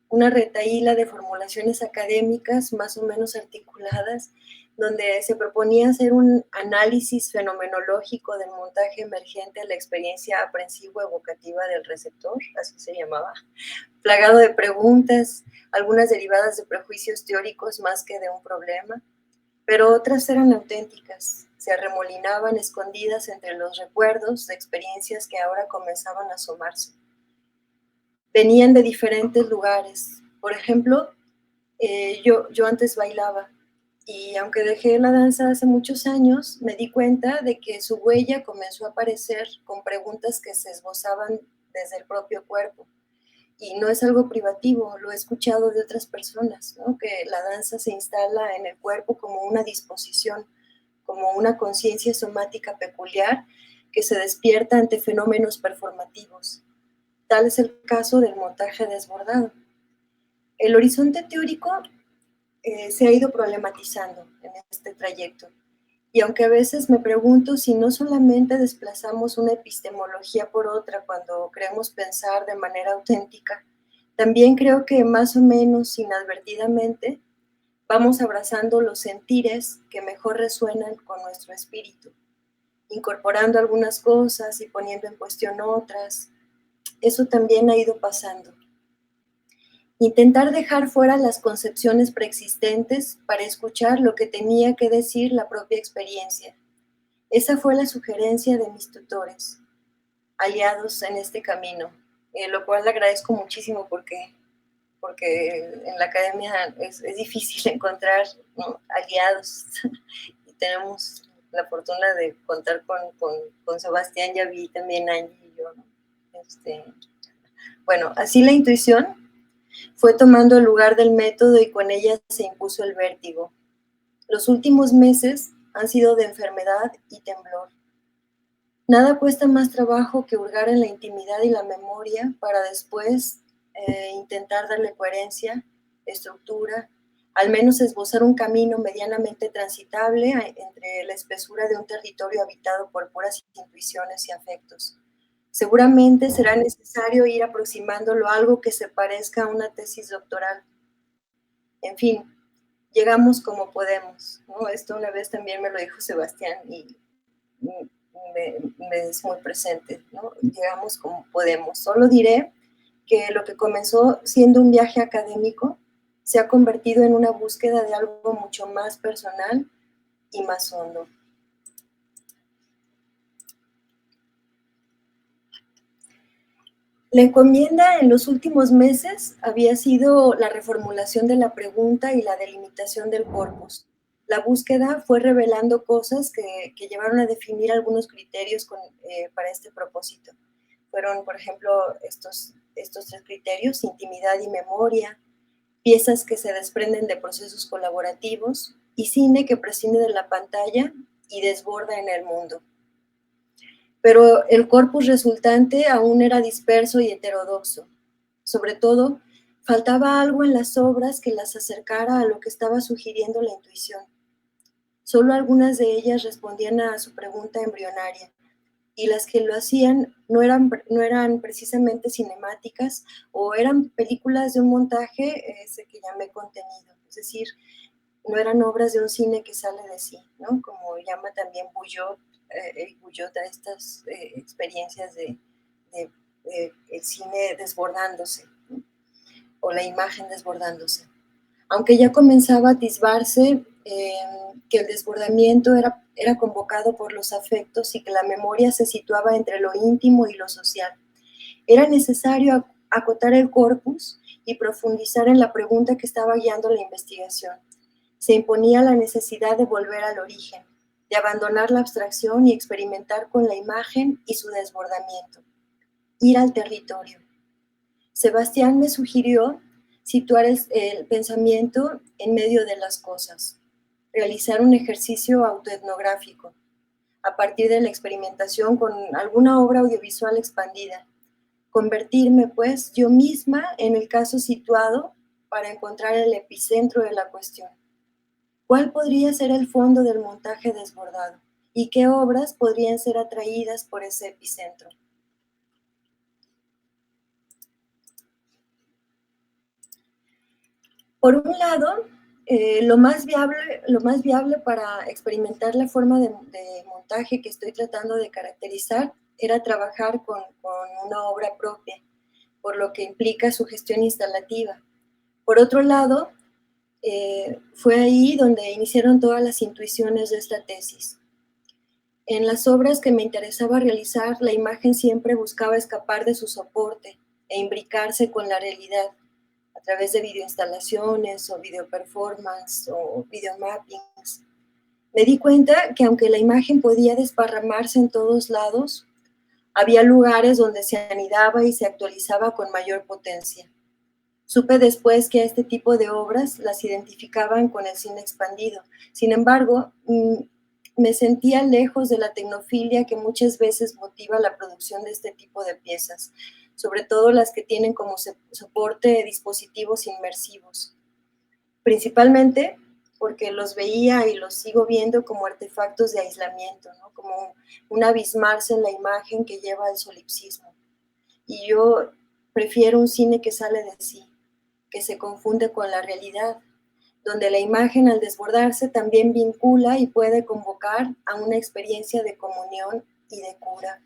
una retahíla de formulaciones académicas más o menos articuladas, donde se proponía hacer un análisis fenomenológico del montaje emergente a la experiencia aprensivo-evocativa del receptor, así se llamaba, plagado de preguntas, algunas derivadas de prejuicios teóricos más que de un problema, pero otras eran auténticas, se arremolinaban escondidas entre los recuerdos de experiencias que ahora comenzaban a asomarse. Venían de diferentes lugares. Por ejemplo, yo antes bailaba y aunque dejé la danza hace muchos años, me di cuenta de que su huella comenzó a aparecer con preguntas que se esbozaban desde el propio cuerpo. Y no es algo privativo, lo he escuchado de otras personas, ¿no? Que la danza se instala en el cuerpo como una disposición, como una conciencia somática peculiar que se despierta ante fenómenos performativos. Tal es el caso del montaje desbordado. El horizonte teórico se ha ido problematizando en este trayecto. Y aunque a veces me pregunto si no solamente desplazamos una epistemología por otra cuando creemos pensar de manera auténtica, también creo que más o menos inadvertidamente vamos abrazando los sentires que mejor resuenan con nuestro espíritu, incorporando algunas cosas y poniendo en cuestión otras. Eso también ha ido pasando. Intentar dejar fuera las concepciones preexistentes para escuchar lo que tenía que decir la propia experiencia. Esa fue la sugerencia de mis tutores, aliados en este camino, lo cual agradezco muchísimo porque en la academia es difícil encontrar, ¿no?, aliados y tenemos la fortuna de contar con Sebastián, ya vi también Angie y yo, ¿no? Bueno, así la intuición fue tomando el lugar del método y con ella se impuso el vértigo. Los últimos meses han sido de enfermedad y temblor. Nada cuesta más trabajo que hurgar en la intimidad y la memoria para después intentar darle coherencia, estructura, al menos esbozar un camino medianamente transitable entre la espesura de un territorio habitado por puras intuiciones y afectos. Seguramente será necesario ir aproximándolo a algo que se parezca a una tesis doctoral. En fin, llegamos como podemos, ¿no? Esto una vez también me lo dijo Sebastián y me es muy presente, ¿no? Llegamos como podemos. Solo diré que lo que comenzó siendo un viaje académico se ha convertido en una búsqueda de algo mucho más personal y más hondo. La encomienda en los últimos meses había sido la reformulación de la pregunta y la delimitación del corpus, La búsqueda fue revelando cosas que llevaron a definir algunos criterios para este propósito. Fueron, por ejemplo, estos 3 criterios: intimidad y memoria, piezas que se desprenden de procesos colaborativos y cine que prescinde de la pantalla y desborda en el mundo. Pero el corpus resultante aún era disperso y heterodoxo. Sobre todo, faltaba algo en las obras que las acercara a lo que estaba sugiriendo la intuición. Solo algunas de ellas respondían a su pregunta embrionaria, y las que lo hacían no eran precisamente cinemáticas, o eran películas de un montaje ese que llamé contenido, es decir, no eran obras de un cine que sale de sí, ¿no? Como llama también Boullot a estas experiencias de el cine desbordándose, ¿no? O la imagen desbordándose. Aunque ya comenzaba a atisbarse que el desbordamiento era convocado por los afectos y que la memoria se situaba entre lo íntimo y lo social. Era necesario acotar el corpus y profundizar en la pregunta que estaba guiando la investigación. Se imponía la necesidad de volver al origen, de abandonar la abstracción y experimentar con la imagen y su desbordamiento. Ir al territorio. Sebastián me sugirió situar el pensamiento en medio de las cosas, realizar un ejercicio autoetnográfico, a partir de la experimentación con alguna obra audiovisual expandida. Convertirme, pues, yo misma en el caso situado para encontrar el epicentro de la cuestión. ¿Cuál podría ser el fondo del montaje desbordado? ¿Y qué obras podrían ser atraídas por ese epicentro? Por un lado, lo más viable para experimentar la forma de montaje que estoy tratando de caracterizar era trabajar con una obra propia, por lo que implica su gestión instalativa. Por otro lado, fue ahí donde iniciaron todas las intuiciones de esta tesis. En las obras que me interesaba realizar, la imagen siempre buscaba escapar de su soporte e imbricarse con la realidad a través de videoinstalaciones o videoperformance o videomappings. Me di cuenta que aunque la imagen podía desparramarse en todos lados, había lugares donde se anidaba y se actualizaba con mayor potencia. Supe después que a este tipo de obras las identificaban con el cine expandido. Sin embargo, me sentía lejos de la tecnofilia que muchas veces motiva la producción de este tipo de piezas, sobre todo las que tienen como soporte dispositivos inmersivos. Principalmente porque los veía y los sigo viendo como artefactos de aislamiento, ¿no? Como un abismarse en la imagen que lleva al solipsismo. Y yo prefiero un cine que sale de sí, que se confunde con la realidad, donde la imagen al desbordarse también vincula y puede convocar a una experiencia de comunión y de cura.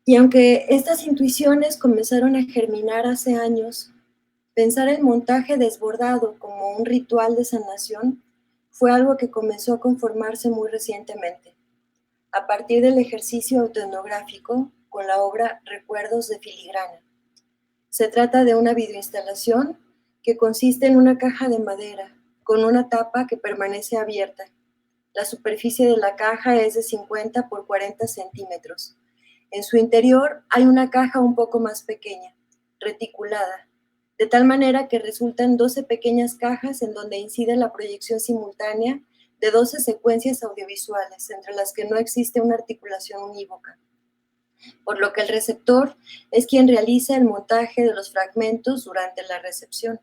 Y aunque estas intuiciones comenzaron a germinar hace años, pensar el montaje desbordado como un ritual de sanación fue algo que comenzó a conformarse muy recientemente, a partir del ejercicio autoetnográfico con la obra Recuerdos de Filigrana. Se trata de una videoinstalación que consiste en una caja de madera con una tapa que permanece abierta. La superficie de la caja es de 50 por 40 centímetros. En su interior hay una caja un poco más pequeña, reticulada, de tal manera que resultan 12 pequeñas cajas en donde incide la proyección simultánea de 12 secuencias audiovisuales, entre las que no existe una articulación unívoca, por lo que el receptor es quien realiza el montaje de los fragmentos durante la recepción.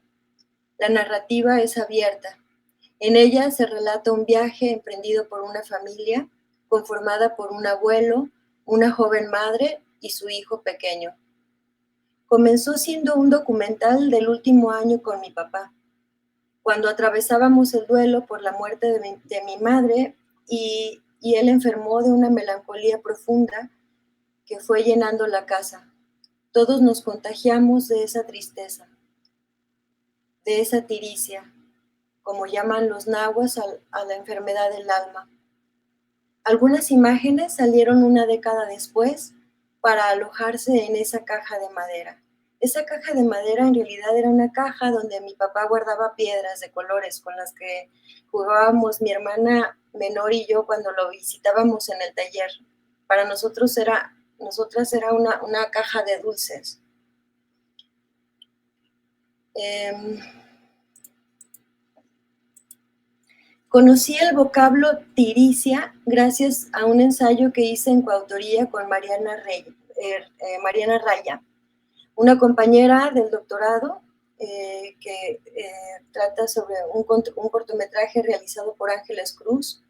La narrativa es abierta. En ella se relata un viaje emprendido por una familia conformada por un abuelo, una joven madre y su hijo pequeño. Comenzó siendo un documental del último año con mi papá, cuando atravesábamos el duelo por la muerte de mi madre y él enfermó de una melancolía profunda que fue llenando la casa. Todos nos contagiamos de esa tristeza, de esa tiricia, como llaman los nahuas a la enfermedad del alma. Algunas imágenes salieron una década después para alojarse en esa caja de madera, Esa caja de madera en realidad era una caja donde mi papá guardaba piedras de colores con las que jugábamos mi hermana menor y yo cuando lo visitábamos en el taller. Para nosotras era una caja de dulces. Conocí el vocablo tiricia gracias a un ensayo que hice en coautoría con Mariana Raya, una compañera del doctorado que trata sobre un cortometraje realizado por Ángeles Cruz.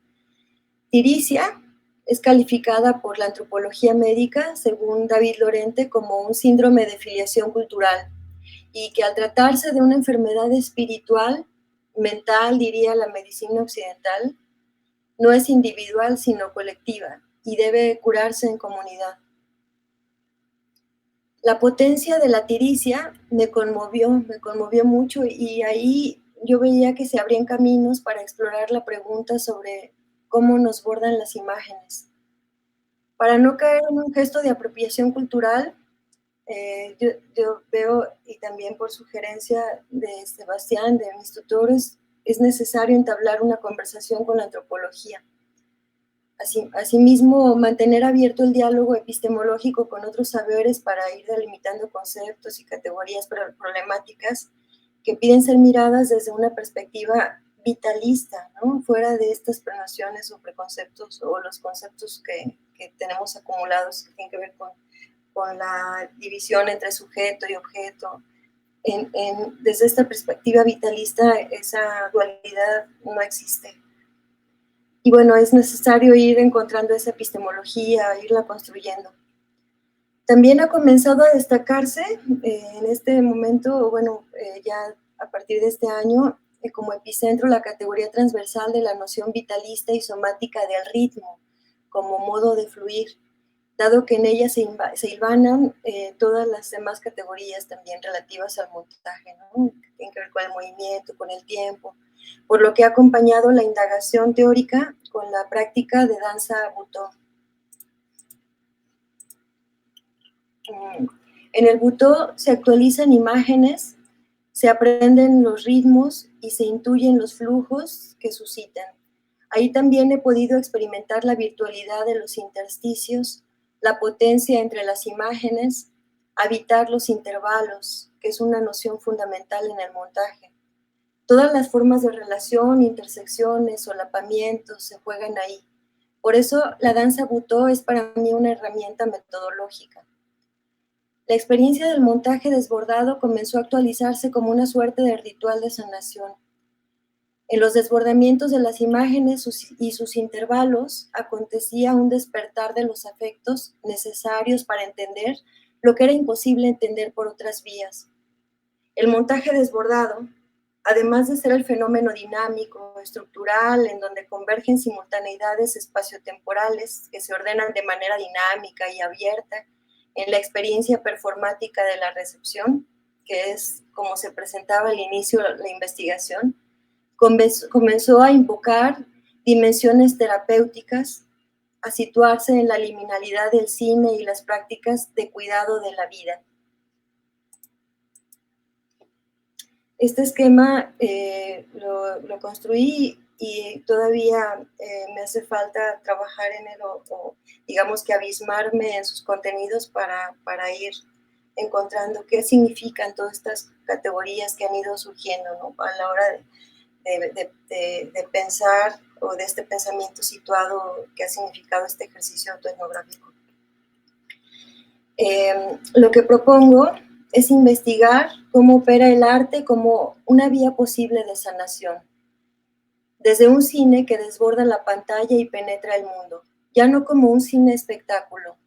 Tiricia es calificada por la antropología médica, según David Lorente, como un síndrome de filiación cultural y que al tratarse de una enfermedad espiritual, mental, diría la medicina occidental, no es individual sino colectiva y debe curarse en comunidad. La potencia de la tiricia me conmovió mucho y ahí yo veía que se abrían caminos para explorar la pregunta sobre cómo nos bordan las imágenes. Para no caer en un gesto de apropiación cultural, yo veo, y también por sugerencia de Sebastián, de mis tutores, es necesario entablar una conversación con la antropología. Asimismo, mantener abierto el diálogo epistemológico con otros saberes para ir delimitando conceptos y categorías problemáticas que piden ser miradas desde una perspectiva vitalista, ¿no? Fuera de estas prenociones o preconceptos o los conceptos que tenemos acumulados que tienen que ver con la división entre sujeto y objeto. Desde esta perspectiva vitalista, esa dualidad no existe. Y bueno, es necesario ir encontrando esa epistemología, irla construyendo. También ha comenzado a destacarse en este momento, bueno, ya a partir de este año, como epicentro la categoría transversal de la noción vitalista y somática del ritmo, como modo de fluir, dado que en ella se hilvanan todas las demás categorías también relativas al montaje, ¿no? Que tienen que ver con el movimiento, con el tiempo, por lo que ha acompañado la indagación teórica con la práctica de danza butó. En el butó se actualizan imágenes, se aprenden los ritmos y se intuyen los flujos que suscitan. Ahí también he podido experimentar la virtualidad de los intersticios, la potencia entre las imágenes, habitar los intervalos, que es una noción fundamental en el montaje. Todas las formas de relación, intersecciones, solapamientos se juegan ahí. Por eso la danza butó es para mí una herramienta metodológica. La experiencia del montaje desbordado comenzó a actualizarse como una suerte de ritual de sanación. En los desbordamientos de las imágenes y sus intervalos acontecía un despertar de los afectos necesarios para entender lo que era imposible entender por otras vías. El montaje desbordado, además de ser el fenómeno dinámico, estructural, en donde convergen simultaneidades espaciotemporales que se ordenan de manera dinámica y abierta en la experiencia performática de la recepción, que es como se presentaba al inicio de la investigación, comenzó a invocar dimensiones terapéuticas, a situarse en la liminalidad del cine y las prácticas de cuidado de la vida. Este esquema lo construí y todavía me hace falta trabajar en él o digamos que abismarme en sus contenidos para ir encontrando qué significan todas estas categorías que han ido surgiendo, ¿no? A la hora de pensar o de este pensamiento situado que ha significado este ejercicio autoetnográfico. Lo que propongo es investigar cómo opera el arte como una vía posible de sanación, desde un cine que desborda la pantalla y penetra el mundo, ya no como un cine espectáculo,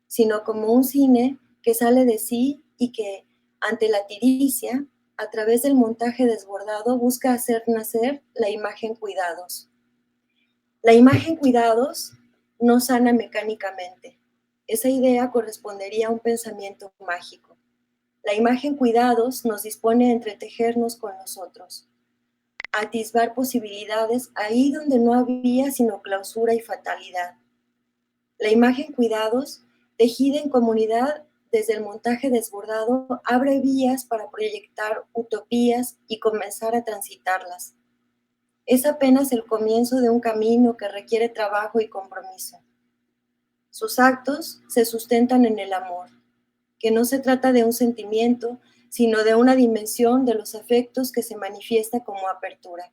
sino como un cine que sale de sí y que, ante la tiricia, a través del montaje desbordado, busca hacer nacer la imagen cuidados. La imagen cuidados no sana mecánicamente. Esa idea correspondería a un pensamiento mágico. La imagen cuidados nos dispone a entretejernos con nosotros, a atisbar posibilidades ahí donde no había sino clausura y fatalidad. La imagen cuidados, tejida en comunidad, desde el montaje desbordado, abre vías para proyectar utopías y comenzar a transitarlas. Es apenas el comienzo de un camino que requiere trabajo y compromiso. Sus actos se sustentan en el amor, que no se trata de un sentimiento, sino de una dimensión de los afectos que se manifiesta como apertura.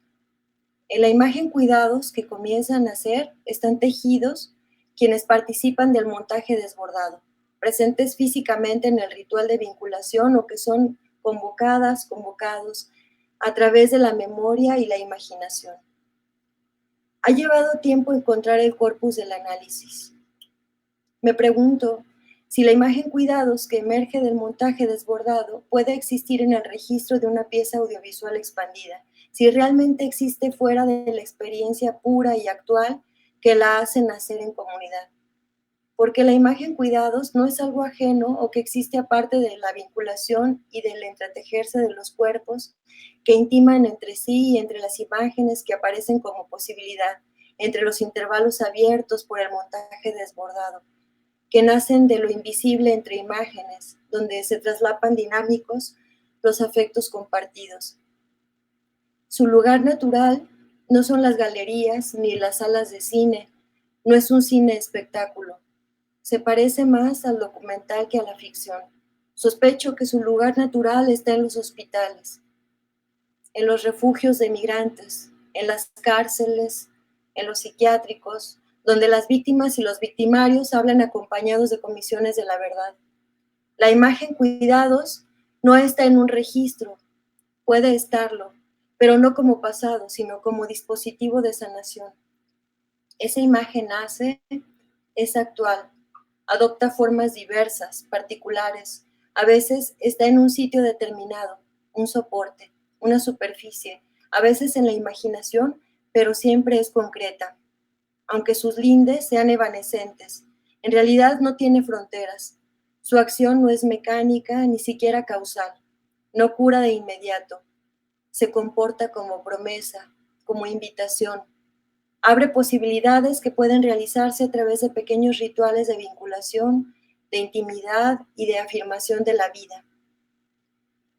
En la imagen Cuidados que comienzan a nacer están tejidos quienes participan del montaje desbordado, presentes físicamente en el ritual de vinculación o que son convocados a través de la memoria y la imaginación. Ha llevado tiempo encontrar el corpus del análisis. Me pregunto si la imagen Cuidados que emerge del montaje desbordado puede existir en el registro de una pieza audiovisual expandida, si realmente existe fuera de la experiencia pura y actual que la hace nacer en comunidad. Porque la imagen Cuidados no es algo ajeno o que existe aparte de la vinculación y del entretejerse de los cuerpos que intiman entre sí y entre las imágenes que aparecen como posibilidad, entre los intervalos abiertos por el montaje desbordado, que nacen de lo invisible entre imágenes, donde se traslapan dinámicos los afectos compartidos. Su lugar natural no son las galerías ni las salas de cine, no es un cine espectáculo. Se parece más al documental que a la ficción. Sospecho que su lugar natural está en los hospitales, en los refugios de migrantes, en las cárceles, en los psiquiátricos, donde las víctimas y los victimarios hablan acompañados de comisiones de la verdad. La imagen Cuidados no está en un registro, puede estarlo, pero no como pasado, sino como dispositivo de sanación. Esa imagen nace, es actual, adopta formas diversas, particulares, a veces está en un sitio determinado, un soporte, una superficie, a veces en la imaginación, pero siempre es concreta. Aunque sus lindes sean evanescentes, en realidad no tiene fronteras. Su acción no es mecánica, ni siquiera causal. No cura de inmediato. Se comporta como promesa, como invitación. Abre posibilidades que pueden realizarse a través de pequeños rituales de vinculación, de intimidad y de afirmación de la vida.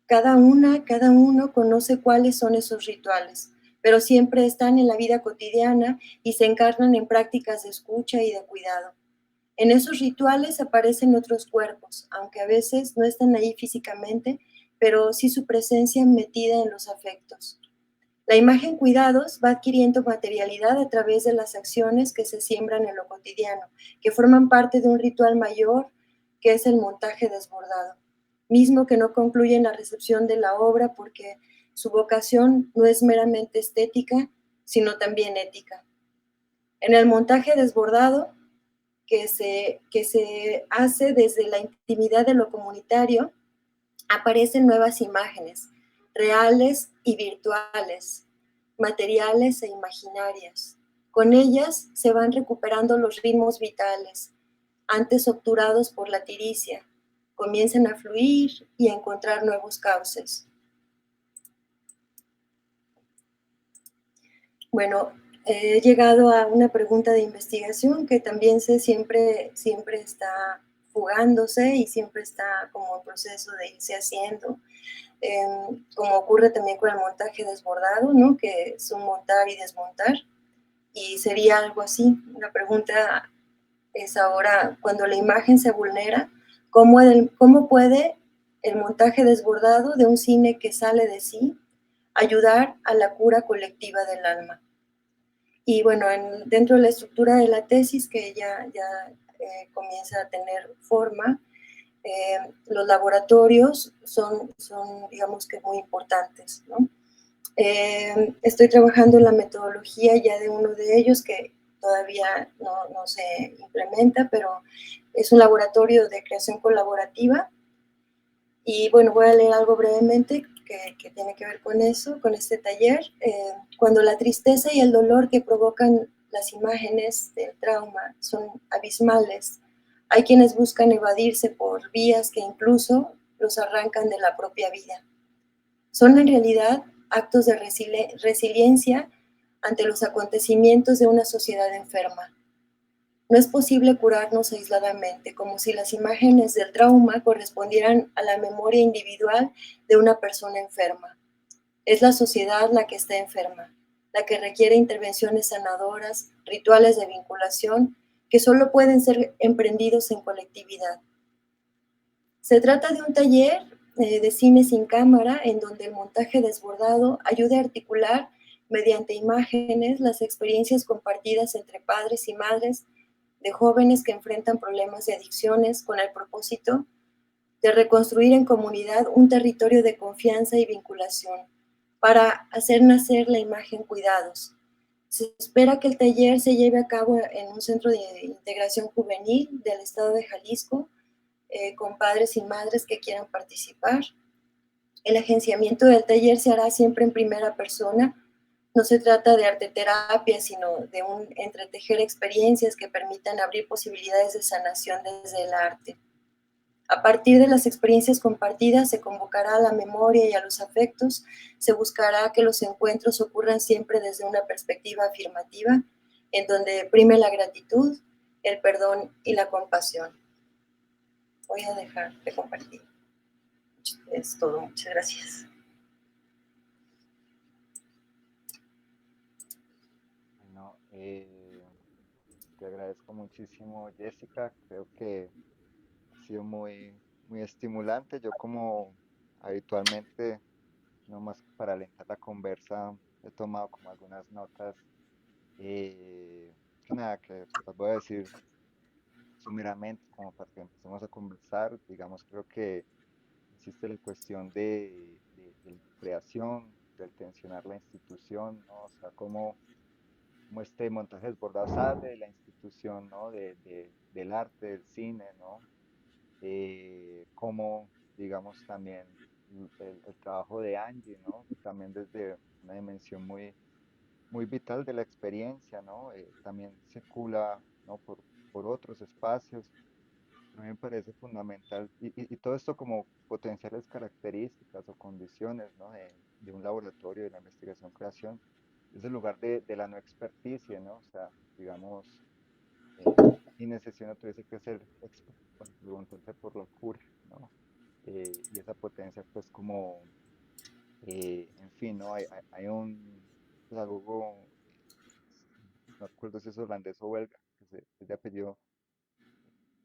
Cada uno conoce cuáles son esos rituales, pero siempre están en la vida cotidiana y se encarnan en prácticas de escucha y de cuidado. En esos rituales aparecen otros cuerpos, aunque a veces no están ahí físicamente, pero sí su presencia metida en los afectos. La imagen Cuidados va adquiriendo materialidad a través de las acciones que se siembran en lo cotidiano, que forman parte de un ritual mayor, que es el montaje desbordado, mismo que no concluye en la recepción de la obra porque su vocación no es meramente estética, sino también ética. En el montaje desbordado, que se hace desde la intimidad de lo comunitario, aparecen nuevas imágenes, reales y virtuales, materiales e imaginarias. Con ellas se van recuperando los ritmos vitales, antes obturados por la tiricia, comienzan a fluir y a encontrar nuevos cauces. Bueno, he llegado a una pregunta de investigación que también siempre está fugándose y siempre está como en proceso de irse haciendo. Como ocurre también con el montaje desbordado, ¿no? Que es un montar y desmontar, y sería algo así. La pregunta es ahora, cuando la imagen se vulnera, ¿cómo puede el montaje desbordado de un cine que sale de sí ayudar a la cura colectiva del alma? Y bueno, dentro de la estructura de la tesis, que ya comienza a tener forma, los laboratorios son, digamos que muy importantes, ¿no? Estoy trabajando en la metodología ya de uno de ellos que todavía no se implementa, pero es un laboratorio de creación colaborativa. Y bueno, voy a leer algo brevemente que tiene que ver con eso, con este taller. Cuando la tristeza y el dolor que provocan las imágenes del trauma son abismales, hay quienes buscan evadirse por vías que incluso los arrancan de la propia vida. Son en realidad actos de resiliencia ante los acontecimientos de una sociedad enferma. No es posible curarnos aisladamente, como si las imágenes del trauma correspondieran a la memoria individual de una persona enferma. Es la sociedad la que está enferma, la que requiere intervenciones sanadoras, rituales de vinculación, que solo pueden ser emprendidos en colectividad. Se trata de un taller de cine sin cámara en donde el montaje desbordado ayude a articular mediante imágenes las experiencias compartidas entre padres y madres de jóvenes que enfrentan problemas de adicciones con el propósito de reconstruir en comunidad un territorio de confianza y vinculación para hacer nacer la imagen cuidados. Se espera que el taller se lleve a cabo en un centro de integración juvenil del estado de Jalisco, con padres y madres que quieran participar. El agenciamiento del taller se hará siempre en primera persona. No se trata de arte terapia, sino de un entretejer experiencias que permitan abrir posibilidades de sanación desde el arte. A partir de las experiencias compartidas se convocará a la memoria y a los afectos, se buscará que los encuentros ocurran siempre desde una perspectiva afirmativa, en donde prime la gratitud, el perdón y la compasión. Voy a dejar de compartir. Es todo, muchas gracias.
Bueno, te agradezco muchísimo, Jessica. Creo que ha sido muy estimulante. Yo como habitualmente, no más que para alentar la conversa, he tomado como algunas notas, que nada, que las voy a decir sumeramente como para que empecemos a conversar. Digamos, creo que existe la cuestión de la creación, del tensionar la institución, ¿no? O sea, cómo este montaje desbordado sale de la institución, ¿no? Del arte, del cine, ¿no? Cómo, digamos, también el trabajo de Angie, ¿no? También desde una dimensión muy vital de la experiencia, ¿no? También circula, ¿no? Por otros espacios. A mí me parece fundamental, y todo esto como potenciales características o condiciones, ¿no? De un laboratorio de la investigación-creación, es el lugar de la no experticia, ¿no? O sea, digamos, mi necesidad no tuviese que ser experto para preguntarse por locura, ¿no? Y esa potencia, pues, como, en fin, ¿no? Hay un pedagogo, no recuerdo si es holandés o belga, es de apellido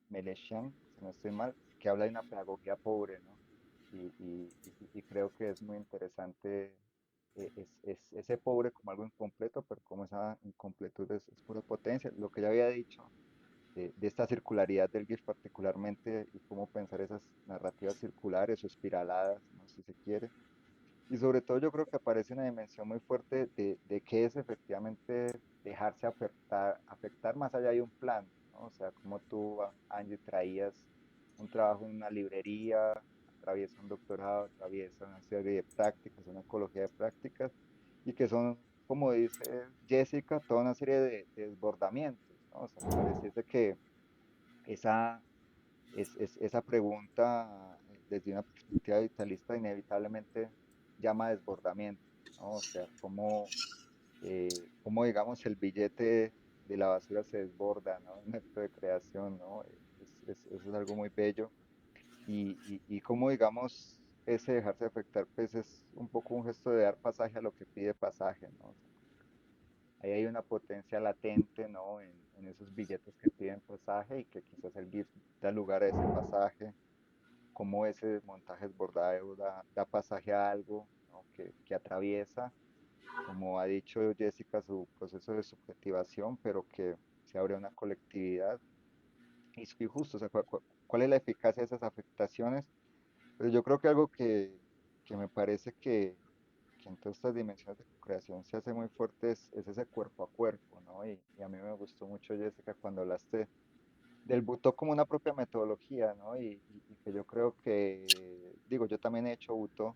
Melechán, si no estoy mal, que habla de una pedagogía pobre, ¿no? Y creo que es muy interesante, ese pobre como algo incompleto, pero como esa incompletud es pura potencia. Lo que ya había dicho de esta circularidad del GIF particularmente y cómo pensar esas narrativas circulares o espiraladas, ¿no? Si se quiere. Y sobre todo yo creo que aparece una dimensión muy fuerte de qué es efectivamente dejarse afectar más allá de un plan, ¿no? O sea, como tú, Angie, traías un trabajo en una librería, atraviesa un doctorado, atraviesa una serie de prácticas, una ecología de prácticas, y que son, como dice Jessica, toda una serie de desbordamientos, ¿no? O sea, pareciese que esa, esa pregunta, desde una perspectiva vitalista inevitablemente llama desbordamiento, ¿no? O sea, cómo digamos el billete de la basura se desborda, ¿no? En acto de creación, ¿no? Eso es algo muy bello. Y cómo digamos ese dejarse afectar, pues es un poco un gesto de dar pasaje a lo que pide pasaje, ¿no? O sea, ahí hay una potencia latente, ¿no? En esos billetes que piden pasaje y que quizás el GIF da lugar a ese pasaje, cómo ese montaje desbordado da pasaje a algo, ¿no? Que atraviesa, como ha dicho Jessica, su proceso de subjetivación, pero que se abre a una colectividad. Y justo, o sea, ¿cuál es la eficacia de esas afectaciones? Pero yo creo que algo que me parece que en todas estas dimensiones de creación se hace muy fuerte es ese cuerpo a cuerpo, ¿no? Y a mí me gustó mucho, Jessica, cuando hablaste del Butó como una propia metodología, ¿no? Y que yo creo que, digo, yo también he hecho Butó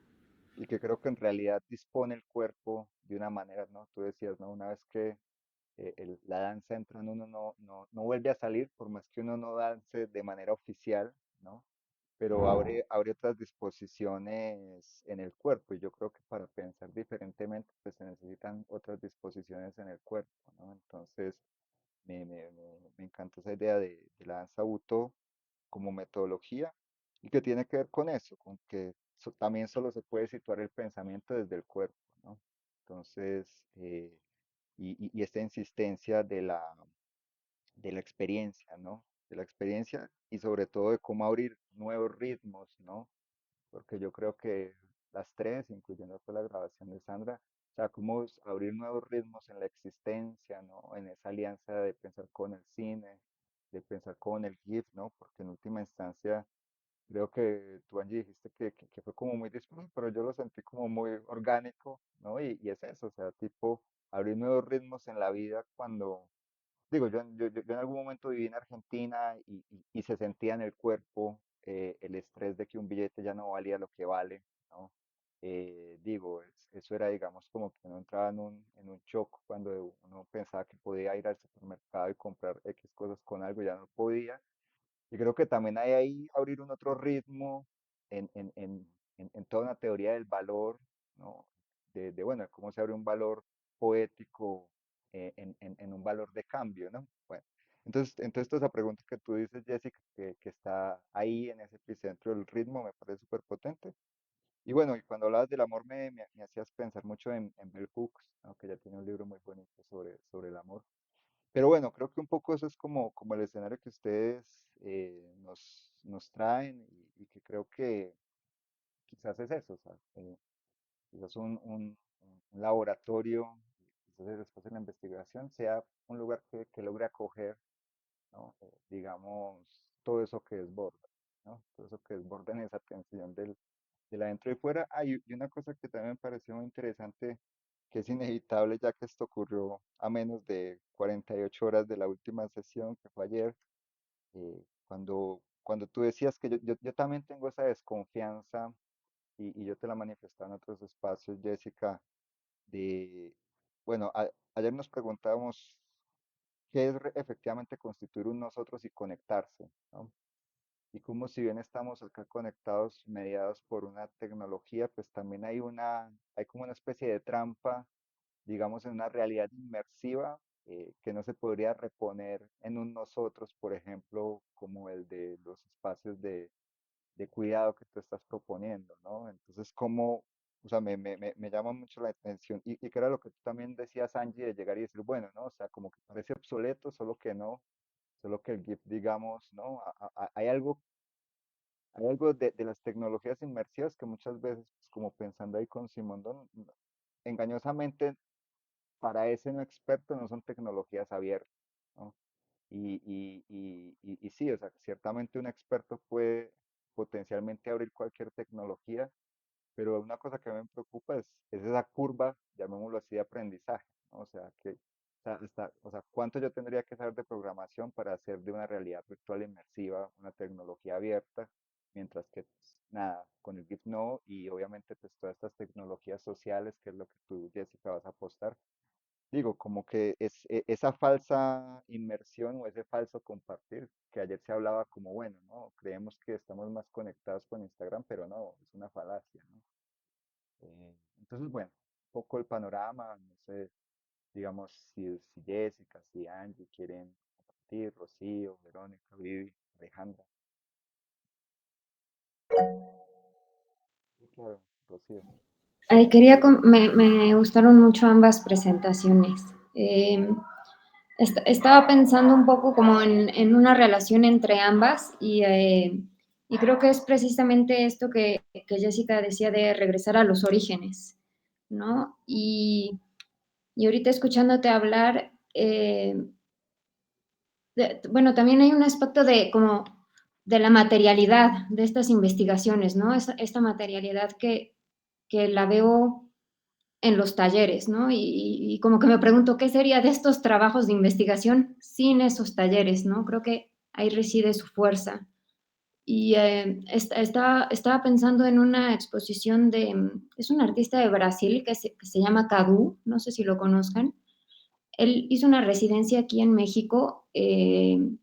y que creo que en realidad dispone el cuerpo de una manera, ¿no? Tú decías, ¿no? Una vez que la danza entra en uno, no vuelve a salir, por más que uno no dance de manera oficial, ¿no? Pero abre otras disposiciones en el cuerpo y yo creo que para pensar diferentemente, pues se necesitan otras disposiciones en el cuerpo, ¿no? Entonces, me encanta esa idea de la danza Buto como metodología y que tiene que ver con eso, con que también solo se puede situar el pensamiento desde el cuerpo, ¿no? Entonces, y esta insistencia de la experiencia, ¿no? De la experiencia y sobre todo de cómo abrir nuevos ritmos, ¿no? Porque yo creo que las tres, incluyendo pues la grabación de Sandra, o sea, cómo abrir nuevos ritmos en la existencia, ¿no? En esa alianza de pensar con el cine, de pensar con el GIF, ¿no? Porque en última instancia, creo que tú, Angie, dijiste que fue como muy disperso, pero yo lo sentí como muy orgánico, ¿no? Y es eso, o sea, tipo, abrir nuevos ritmos en la vida cuando, digo, yo en algún momento viví en Argentina y se sentía en el cuerpo el estrés de que un billete ya no valía lo que vale, ¿no? Digo, eso era, digamos, como que uno entraba en un shock cuando uno pensaba que podía ir al supermercado y comprar X cosas con algo, ya no podía. Y creo que también hay ahí abrir un otro ritmo en toda una teoría del valor, ¿no? Bueno, de cómo se abre un valor poético en un valor de cambio, ¿no? Bueno, entonces toda esa pregunta que tú dices, Jessica, que está ahí en ese epicentro del ritmo, me parece súper potente. Y bueno, y cuando hablabas del amor me hacías pensar mucho en Bell Hooks, ¿no? Que ya tiene un libro muy bonito sobre el amor. Pero bueno, creo que un poco eso es como el escenario que ustedes nos traen y que creo que quizás es eso, o sea, quizás un laboratorio, quizás el espacio de la investigación sea un lugar que logre acoger, ¿no? Digamos, todo eso que desborda, ¿no? Todo eso que desborda en esa tensión del adentro y fuera. Y una cosa que también me pareció muy interesante, que es inevitable ya que esto ocurrió a menos de 48 horas de la última sesión, que fue ayer, cuando tú decías que yo también tengo esa desconfianza y yo te la manifestaba en otros espacios, Jessica, de, bueno, ayer nos preguntábamos qué es efectivamente constituir un nosotros y conectarse, ¿no? Y como si bien estamos acá conectados, mediados por una tecnología, pues también hay como una especie de trampa, digamos, en una realidad inmersiva que no se podría reponer en un nosotros, por ejemplo, como el de los espacios de cuidado que tú estás proponiendo, ¿no? Entonces, como, o sea, me llama mucho la atención y que era lo que tú también decías, Angie, de llegar y decir, bueno, ¿no? O sea, como que parece obsoleto, solo que no, solo que el GIF, digamos, ¿no? Hay algo de las tecnologías inmersivas que muchas veces, pues, como pensando ahí con Simondon, engañosamente para ese no experto no son tecnologías abiertas, ¿no? Y sí, o sea, ciertamente un experto puede potencialmente abrir cualquier tecnología, pero una cosa que a mí me preocupa es esa curva, llamémoslo así, de aprendizaje, ¿no? O sea, o sea, ¿cuánto yo tendría que saber de programación para hacer de una realidad virtual inmersiva una tecnología abierta? Mientras que, pues, nada, con el GIF no, y obviamente pues todas estas tecnologías sociales, que es lo que tú, Jessica, vas a apostar. Digo, como que esa falsa inmersión o ese falso compartir, que ayer se hablaba como, bueno, ¿no? Creemos que estamos más conectados con Instagram, pero no, es una falacia, ¿no? Entonces, bueno, un poco el panorama, no sé, digamos, si Jessica, si Angie quieren compartir, Rocío, Verónica, Vivi, Alejandra. Sí, claro, Rocío.
Ay, me gustaron mucho ambas presentaciones. Estaba pensando un poco como en una relación entre ambas y creo que es precisamente esto que Jessica decía de regresar a los orígenes, ¿no? Y ahorita escuchándote hablar, bueno, también hay un aspecto de como de la materialidad de estas investigaciones, ¿no? Esta materialidad que la veo en los talleres, ¿no? Y como que me pregunto, ¿qué sería de estos trabajos de investigación sin esos talleres, ¿no? Creo que ahí reside su fuerza. Y estaba pensando en una exposición es un artista de Brasil que se llama Cadu, no sé si lo conozcan. Él hizo una residencia aquí en México, en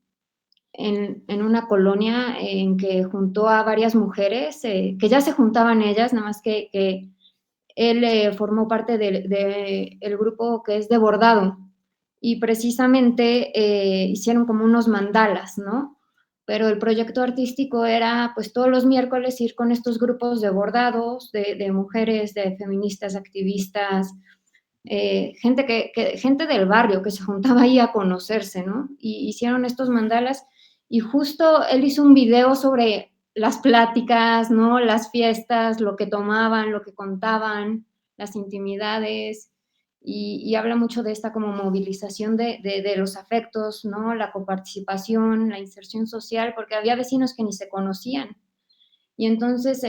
una colonia en que juntó a varias mujeres, que ya se juntaban ellas, nada más que él formó parte el grupo que es de bordado y precisamente hicieron como unos mandalas, ¿no? Pero el proyecto artístico era pues todos los miércoles ir con estos grupos de bordados, de mujeres, de feministas, activistas, gente del barrio que se juntaba ahí a conocerse, ¿no? Y hicieron estos mandalas y justo él hizo un video sobre las pláticas, ¿no? Las fiestas, lo que tomaban, lo que contaban, las intimidades, y habla mucho de esta como movilización de los afectos, ¿no? La coparticipación, la inserción social, porque había vecinos que ni se conocían. Y entonces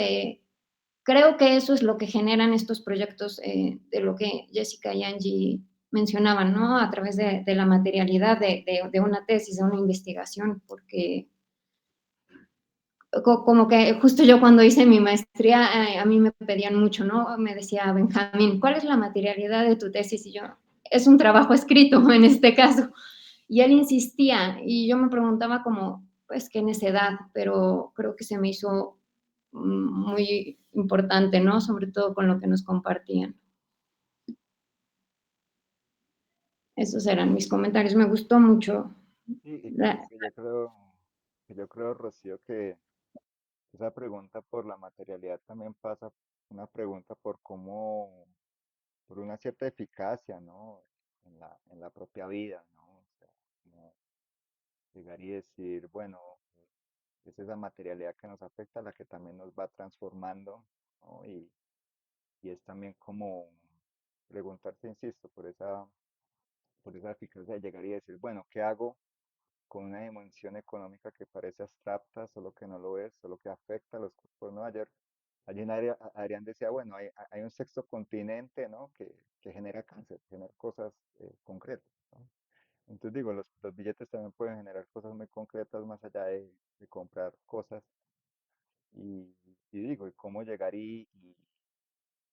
creo que eso es lo que generan estos proyectos de lo que Jessica y Angie mencionaban, ¿no? A través de la materialidad de una tesis, de una investigación, porque como que justo yo cuando hice mi maestría, a mí me pedían mucho, ¿no? Me decía Benjamín, ¿cuál es la materialidad de tu tesis? Y yo, es un trabajo escrito en este caso. Y él insistía y yo me preguntaba como, pues qué necedad, pero creo que se me hizo muy importante, ¿no? Sobre todo con lo que nos compartían. Esos eran mis comentarios. Me gustó mucho.
Y
La,
que yo creo, Rocío, que esa pregunta por la materialidad también pasa una pregunta por una cierta eficacia, ¿no? En la propia vida, ¿no? O sea, como llegar y decir, bueno, es esa materialidad que nos afecta la que también nos va transformando, ¿no? Y es también como preguntarse, insisto, por esa eficacia de llegar y decir, bueno, ¿qué hago con una dimensión económica que parece abstracta, solo que no lo es, solo que afecta a los cuerpos? ¿No? Ayer Adrián decía, bueno, hay un sexto continente, ¿no? Que genera cáncer, genera cosas concretas, ¿no? Entonces digo, los billetes también pueden generar cosas muy concretas más allá de comprar cosas. Y digo, y cómo llegar y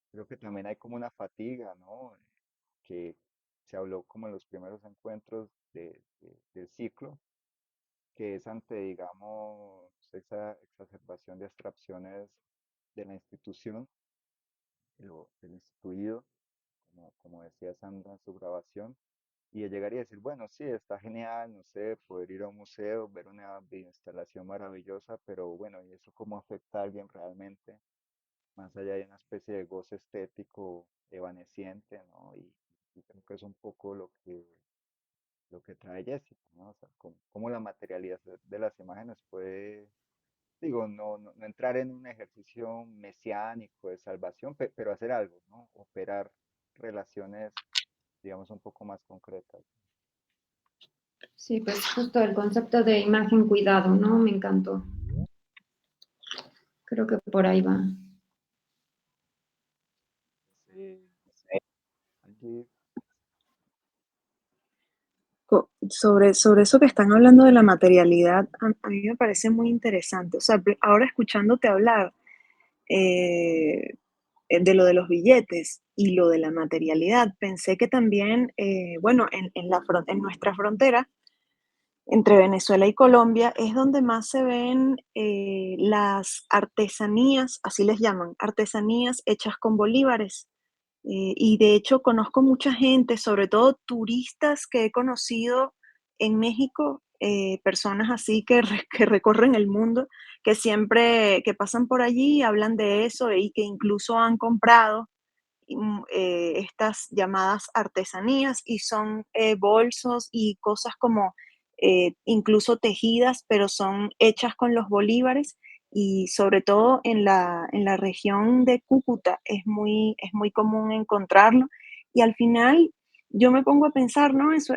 creo que también hay como una fatiga, ¿no? Que se habló como en los primeros encuentros del ciclo, que es ante, digamos, esa exacerbación de abstracciones de la institución, del instituido, como decía Sandra en su grabación, y de llegar y decir, bueno, sí, está genial, no sé, poder ir a un museo, ver una instalación maravillosa, pero bueno, ¿y eso cómo afecta a alguien realmente? Más allá de una especie de goce estético evanesciente, ¿no? Y creo que es un poco lo que trae Jessica, ¿no? O sea, cómo la materialidad de las imágenes puede, digo, no entrar en un ejercicio mesiánico de salvación, pero hacer algo, ¿no? Operar relaciones, digamos, un poco más concretas.
sí, pues justo el concepto de imagen cuidado, ¿no? Me encantó. Creo que por ahí va.
Sí, allí,
Sobre eso que están hablando de la materialidad, a mí me parece muy interesante. O sea, ahora escuchándote hablar eh, de lo de los billetes y lo de la materialidad, pensé que también, bueno, en nuestra frontera, entre Venezuela y Colombia, es donde más se ven las artesanías, así les llaman, artesanías hechas con bolívares. Y de hecho conozco mucha gente, sobre todo turistas que he conocido en México, personas así que recorren el mundo, que siempre que pasan por allí hablan de eso y que incluso han comprado estas llamadas artesanías y son bolsos y cosas como incluso tejidas, pero son hechas con los bolívares y sobre todo en la región de Cúcuta es muy común encontrarlo. Y al final yo me pongo a pensar, ¿no? Eso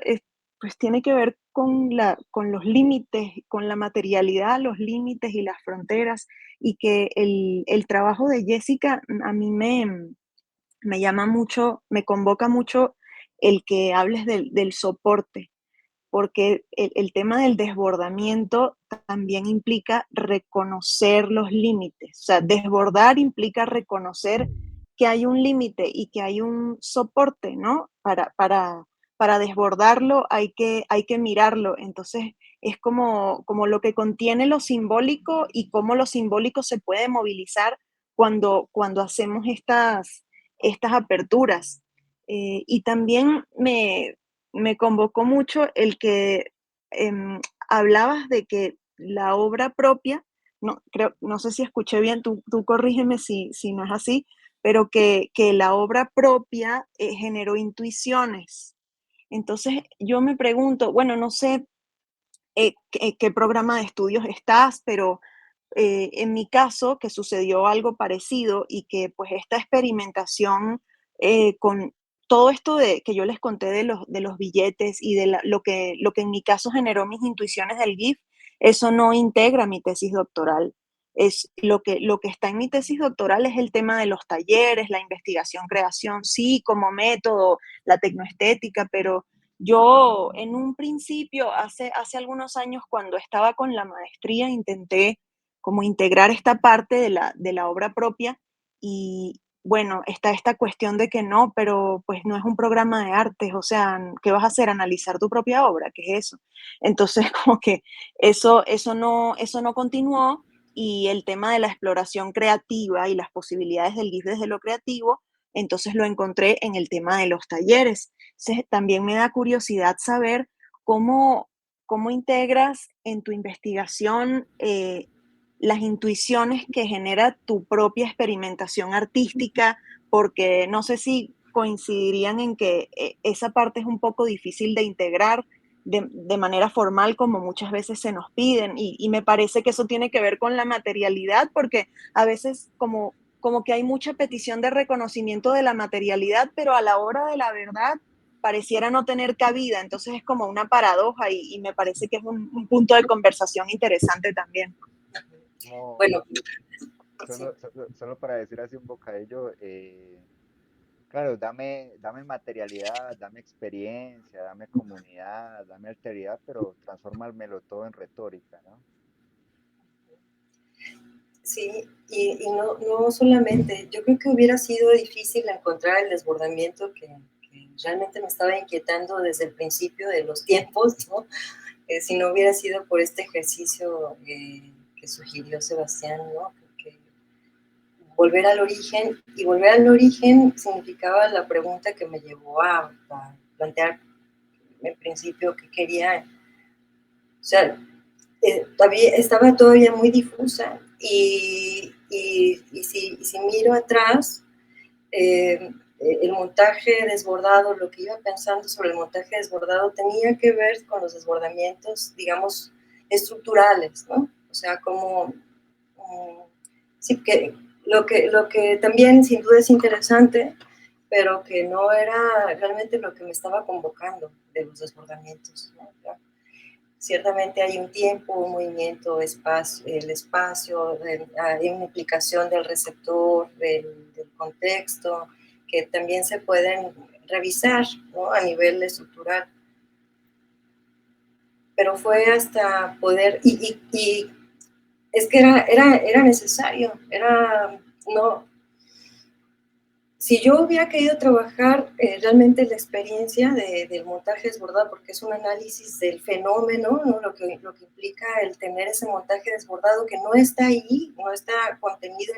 pues tiene que ver con los límites, con la materialidad, los límites y las fronteras, y que el trabajo de Jessica a mí me llama mucho, me convoca mucho el que hables del soporte, porque el tema del desbordamiento también implica reconocer los límites. O sea, desbordar implica reconocer que hay un límite y que hay un soporte, ¿no? Para desbordarlo hay que mirarlo. Entonces, es como lo que contiene lo simbólico y cómo lo simbólico se puede movilizar cuando hacemos estas aperturas. Y también me convocó mucho el que hablabas de que la obra propia, no, creo, no sé si escuché bien, tú corrígeme si no es así, pero que la obra propia generó intuiciones. Entonces yo me pregunto, bueno, no sé qué programa de estudios estás, pero en mi caso, que sucedió algo parecido y que pues esta experimentación con todo esto que yo les conté de los billetes y de lo que en mi caso generó mis intuiciones del GIF, eso no integra mi tesis doctoral. Es lo que está en mi tesis doctoral es el tema de los talleres, la investigación, creación, sí, como método, la tecnoestética, pero yo en un principio, hace algunos años, cuando estaba con la maestría, intenté como integrar esta parte de la obra propia y bueno, está esta cuestión de que no, pero pues no es un programa de artes, o sea, ¿qué vas a hacer? ¿Analizar tu propia obra? ¿Qué es eso? Entonces, como que eso no continuó y el tema de la exploración creativa y las posibilidades del GIF desde lo creativo, entonces lo encontré en el tema de los talleres. Entonces, también me da curiosidad saber cómo, cómo integras en tu investigación las intuiciones que genera tu propia experimentación artística, porque no sé si coincidirían en que esa parte es un poco difícil de integrar de manera formal como muchas veces se nos piden y me parece que eso tiene que ver con la materialidad porque a veces como que hay mucha petición de reconocimiento de la materialidad, pero a la hora de la verdad pareciera no tener cabida, entonces es como una paradoja y me parece que es un punto de conversación interesante también.
Como,
Bueno, sí.
solo para decir así un bocadillo, claro, dame materialidad, dame experiencia, dame comunidad, dame alteridad, pero transfórmamelo todo en retórica, ¿no?
Sí, y no, no solamente, yo creo que hubiera sido difícil encontrar el desbordamiento que realmente me estaba inquietando desde el principio de los tiempos, ¿no? Si no hubiera sido por este ejercicio que sugirió Sebastián, ¿no? Que volver al origen, y volver al origen significaba la pregunta que me llevó a plantear en principio que quería, o sea, estaba todavía muy difusa y si miro atrás, el montaje desbordado, lo que iba pensando sobre el montaje desbordado tenía que ver con los desbordamientos, digamos, estructurales, ¿no? O sea, como, sí, que lo que también sin duda es interesante, pero que no era realmente lo que me estaba convocando de los desbordamientos, ¿no? Ciertamente hay un tiempo, un movimiento, espacio, el espacio, hay una implicación del receptor, del contexto, que también se pueden revisar, ¿no? A nivel estructural. Pero fue hasta poder, y es que era necesario, no, si yo hubiera querido trabajar realmente la experiencia del montaje desbordado, porque es un análisis del fenómeno, ¿no? Lo que implica el tener ese montaje desbordado que no está ahí, no está contenido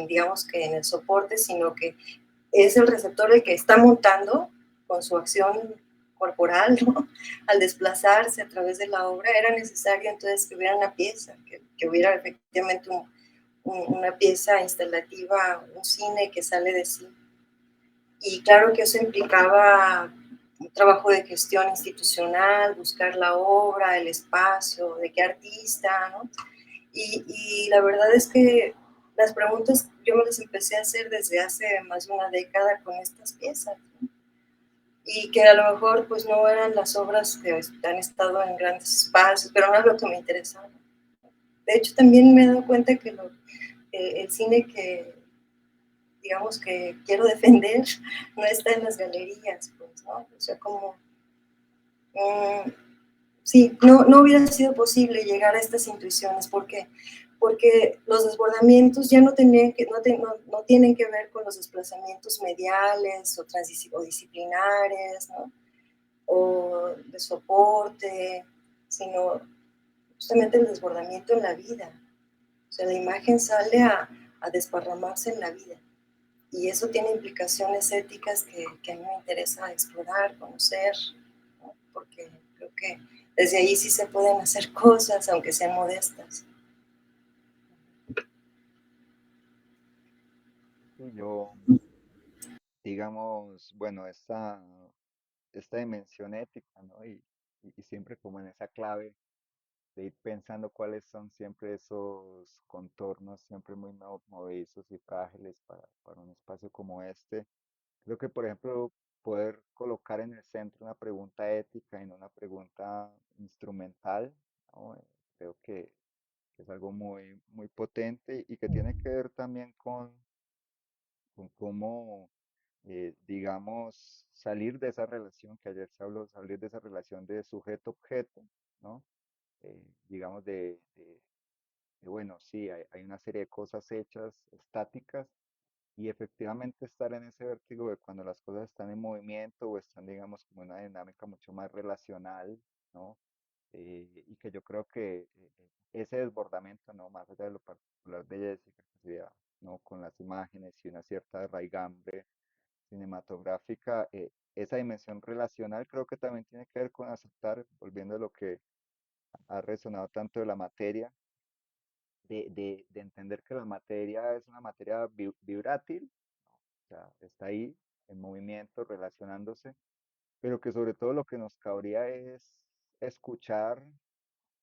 digamos que en el soporte, sino que es el receptor el que está montando con su acción corporal, ¿no? Al desplazarse a través de la obra, era necesario entonces que hubiera una pieza, que hubiera efectivamente una pieza instalativa, un cine que sale de sí. Y claro que eso implicaba un trabajo de gestión institucional, buscar la obra, el espacio, de qué artista, ¿no? Y la verdad es que las preguntas yo me las empecé a hacer desde hace más de una década con estas piezas, ¿no? Y que a lo mejor pues no eran las obras que han estado en grandes espacios, pero no es lo que me interesaba. De hecho, también me he dado cuenta que el cine que, digamos, que quiero defender no está en las galerías, pues, ¿no? O sea, como, sí, no hubiera sido posible llegar a estas intuiciones porque los desbordamientos ya no tienen que ver con los desplazamientos mediales o disciplinares, ¿no? O de soporte, sino justamente el desbordamiento en la vida. O sea, la imagen sale a desparramarse en la vida. Y eso tiene implicaciones éticas que a mí me interesa explorar, conocer, ¿no? Porque creo que desde ahí sí se pueden hacer cosas, aunque sean modestas.
Y yo, digamos, bueno, esta dimensión ética, ¿no? Y siempre como en esa clave de ir pensando cuáles son siempre esos contornos, siempre muy movedizos y frágiles para un espacio como este. Creo que, por ejemplo, poder colocar en el centro una pregunta ética y no una pregunta instrumental, ¿no? Creo que es algo muy, muy potente y que tiene que ver también con cómo, digamos, salir de esa relación que ayer se habló, salir de esa relación de sujeto-objeto, ¿no? Digamos, bueno, sí, hay una serie de cosas hechas, estáticas, y efectivamente estar en ese vértigo de cuando las cosas están en movimiento o están, digamos, como una dinámica mucho más relacional, ¿no? Y que yo creo que ese desbordamiento, ¿no? Más allá de lo particular de Jessica, que sería, ¿no? Con las imágenes y una cierta raigambre cinematográfica, esa dimensión relacional creo que también tiene que ver con aceptar, volviendo a lo que ha resonado tanto de la materia, de entender que la materia es una materia vibrátil, o sea, está ahí en movimiento, relacionándose, pero que sobre todo lo que nos cabría es escuchar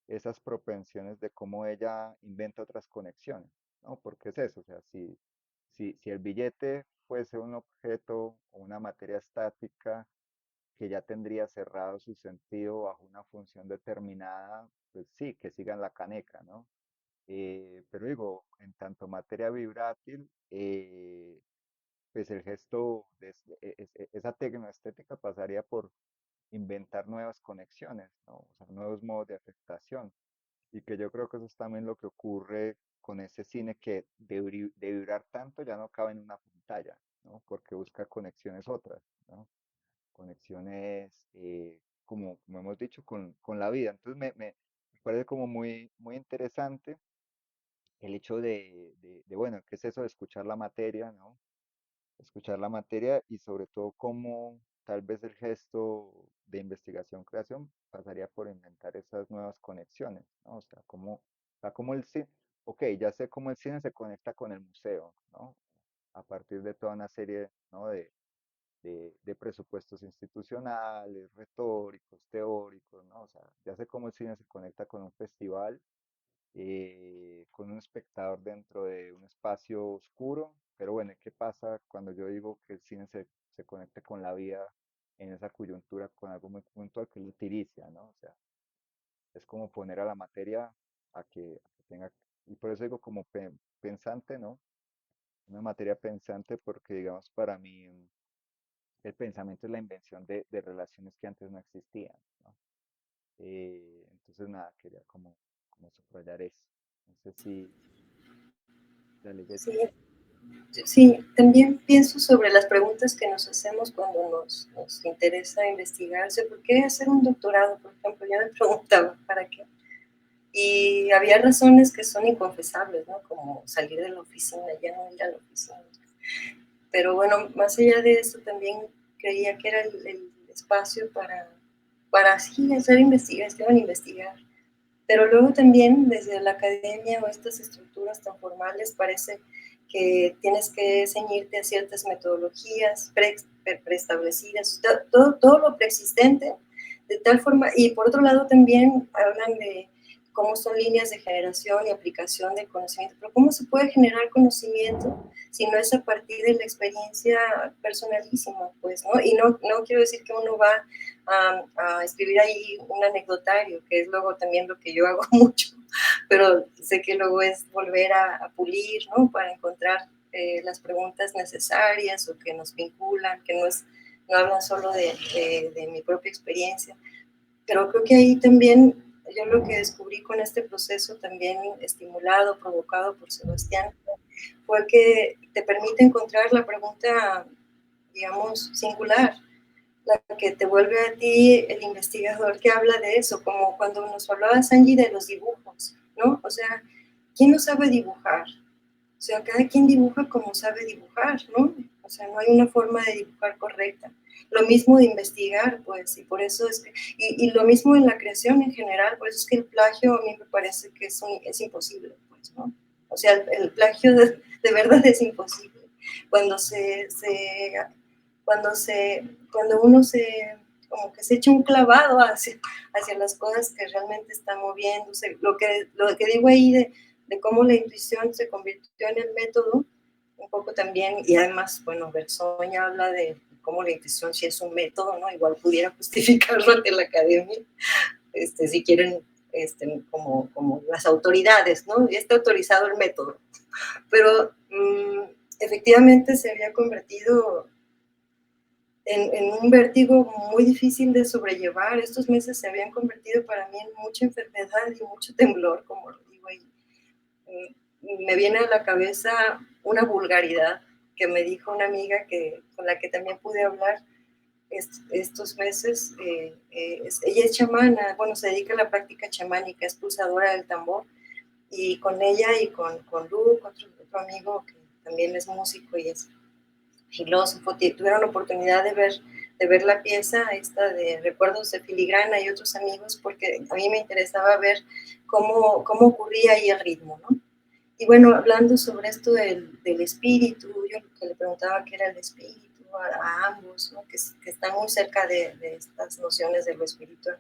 esas propensiones de cómo ella inventa otras conexiones, ¿no? Porque es eso, o sea, si el billete fuese un objeto o una materia estática que ya tendría cerrado su sentido bajo una función determinada, pues sí, que sigan la caneca, ¿no? Pero digo, en tanto materia vibrátil, pues el gesto de esa tecnoestética pasaría por inventar nuevas conexiones, ¿no? O sea, nuevos modos de afectación. Y que yo creo que eso es también lo que ocurre con ese cine que de vibrar tanto ya no cabe en una pantalla, ¿no? Porque busca conexiones otras, ¿no? Conexiones, como hemos dicho, con la vida. Entonces me parece como muy, muy interesante el hecho bueno, ¿qué es eso de escuchar la materia, ¿no? Escuchar la materia y sobre todo cómo tal vez el gesto de investigación-creación pasaría por inventar esas nuevas conexiones, ¿no? O sea, cómo el cine, ok, ya sé cómo el cine se conecta con el museo, ¿no? A partir de toda una serie, ¿no? de presupuestos institucionales, retóricos, teóricos, ¿no? O sea, ya sé cómo el cine se conecta con un festival, con un espectador dentro de un espacio oscuro, pero bueno, ¿qué pasa cuando yo digo que el cine se conecta con la vida en esa coyuntura, con algo muy puntual que lo utiliza, ¿no? O sea, es como poner a la materia a que tenga, y por eso digo como pensante, ¿no? Una materia pensante porque, digamos, para mí el pensamiento es la invención de relaciones que antes no existían, ¿no? Entonces, nada, quería como subrayar eso. No sé si, dale,
Sí,
Jessica.
sí, también pienso sobre las preguntas que nos hacemos cuando nos interesa investigarse. ¿Por qué hacer un doctorado? Por ejemplo, yo me preguntaba, ¿para qué? Y había razones que son inconfesables, ¿no? Como salir de la oficina, ya no ir a la oficina. Pero bueno, más allá de eso, también creía que era el espacio para así hacer investigación, investigar. Pero luego también desde la academia o estas estructuras tan formales parece que tienes que ceñirte a ciertas metodologías preestablecidas, todo lo preexistente, de tal forma, y por otro lado también hablan de cómo son líneas de generación y aplicación de conocimiento, pero cómo se puede generar conocimiento si no es a partir de la experiencia personalísima, pues, ¿no? Y no quiero decir que uno va a escribir ahí un anecdotario, que es luego también lo que yo hago mucho, pero sé que luego es volver a pulir, ¿no? Para encontrar las preguntas necesarias o que nos vinculan, que no hablan solo de mi propia experiencia. Pero creo que ahí también yo lo que descubrí con este proceso también estimulado, provocado por Sebastián, fue que te permite encontrar la pregunta, digamos, singular, la que te vuelve a ti el investigador que habla de eso, como cuando nos hablaba Sanji de los dibujos, ¿no? O sea, ¿quién no sabe dibujar? O sea, cada quien dibuja como sabe dibujar, ¿no? O sea, no hay una forma de dibujar correcta. Lo mismo de investigar, pues, y por eso es que, y lo mismo en la creación en general, por eso es que el plagio a mí me parece que es imposible, pues, ¿no? O sea, el plagio de verdad es imposible. Cuando cuando uno como que se echa un clavado hacia las cosas que realmente están moviéndose, lo que digo ahí de cómo la intuición se convirtió en el método, un poco también, y además, bueno, Berzoña habla de cómo la intuición sí es un método, ¿no? Igual pudiera justificarlo ante la academia, si quieren, como las autoridades, ¿no? Ya está autorizado el método, pero efectivamente se había convertido en un vértigo muy difícil de sobrellevar. Estos meses se habían convertido para mí en mucha enfermedad y mucho temblor, como lo digo ahí. Me viene a la cabeza una vulgaridad que me dijo una amiga con la que también pude hablar estos meses. Ella es chamana, bueno, se dedica a la práctica chamánica, es pulsadora del tambor, y con ella y con Luke, otro amigo que también es músico y es filósofo, tuvieron la oportunidad de ver la pieza esta de Recuerdos de Filigrana y otros amigos, porque a mí me interesaba ver cómo ocurría ahí el ritmo, ¿no? Y bueno, hablando sobre esto del espíritu, yo lo que le preguntaba qué era el espíritu a ambos, ¿no? que están muy cerca de estas nociones de lo espiritual.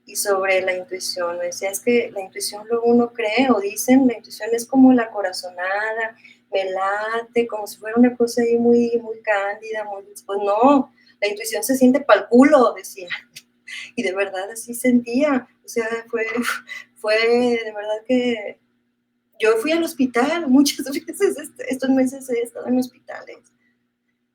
Y sobre la intuición, me decía, es que la intuición luego uno cree o dicen, la intuición es como la corazonada, me late, como si fuera una cosa ahí muy, muy cándida, muy, pues no, la intuición se siente pa'l culo, decía, y de verdad así sentía, o sea, fue de verdad que yo fui al hospital muchas veces, estos meses he estado en hospitales,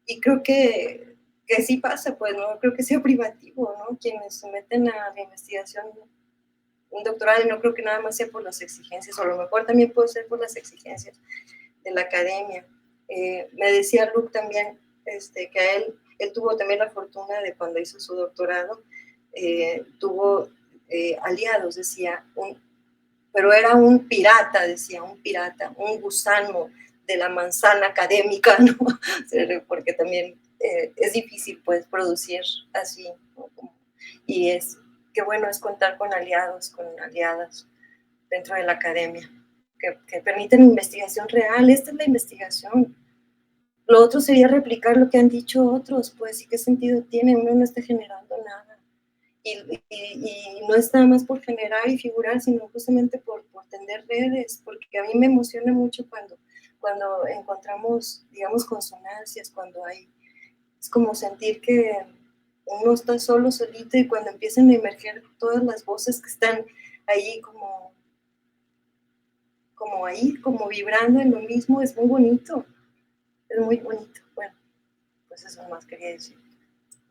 y creo que sí pasa, pues no creo que sea privativo, ¿no? Quienes se meten a la investigación un doctorado, y no creo que nada más sea por las exigencias, o a lo mejor también puede ser por las exigencias de la academia. Me decía Luke también que a él tuvo también la fortuna de cuando hizo su doctorado, tuvo aliados, decía, pero era un pirata, decía, un pirata, un gusano de la manzana académica, ¿no? Porque también es difícil, pues, producir así, ¿no? Y qué bueno es contar con aliados, con aliadas dentro de la academia, que permiten investigación real. Esta es la investigación. Lo otro sería replicar lo que han dicho otros, pues, ¿y qué sentido tiene? Uno no está generando nada. Y no es nada más por generar y figurar, sino justamente por tender redes, porque a mí me emociona mucho cuando encontramos, digamos, consonancias, cuando es como sentir que uno está solo, solito, y cuando empiezan a emerger todas las voces que están ahí como ahí, como vibrando en lo mismo, es muy bonito, es muy bonito. Bueno, pues eso más quería decir.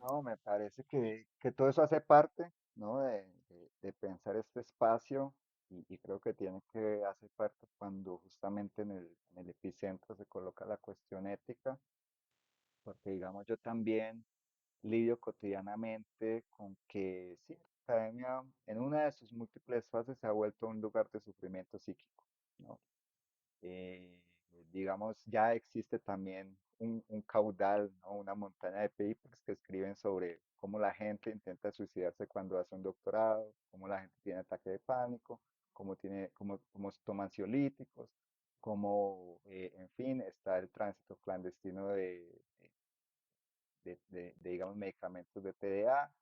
No, me parece que todo eso hace parte, ¿no? De pensar este espacio y creo que tiene que hacer parte cuando justamente en el epicentro se coloca la cuestión ética, porque digamos yo también lidio cotidianamente con que sí, la academia en una de sus múltiples fases se ha vuelto un lugar de sufrimiento psíquico, ¿no? eh, digamos, ya existe también un caudal, ¿no? Una montaña de papers que escriben sobre cómo la gente intenta suicidarse cuando hace un doctorado, cómo la gente tiene ataque de pánico, cómo toman ansiolíticos, cómo, en fin, está el tránsito clandestino digamos, medicamentos de TDA,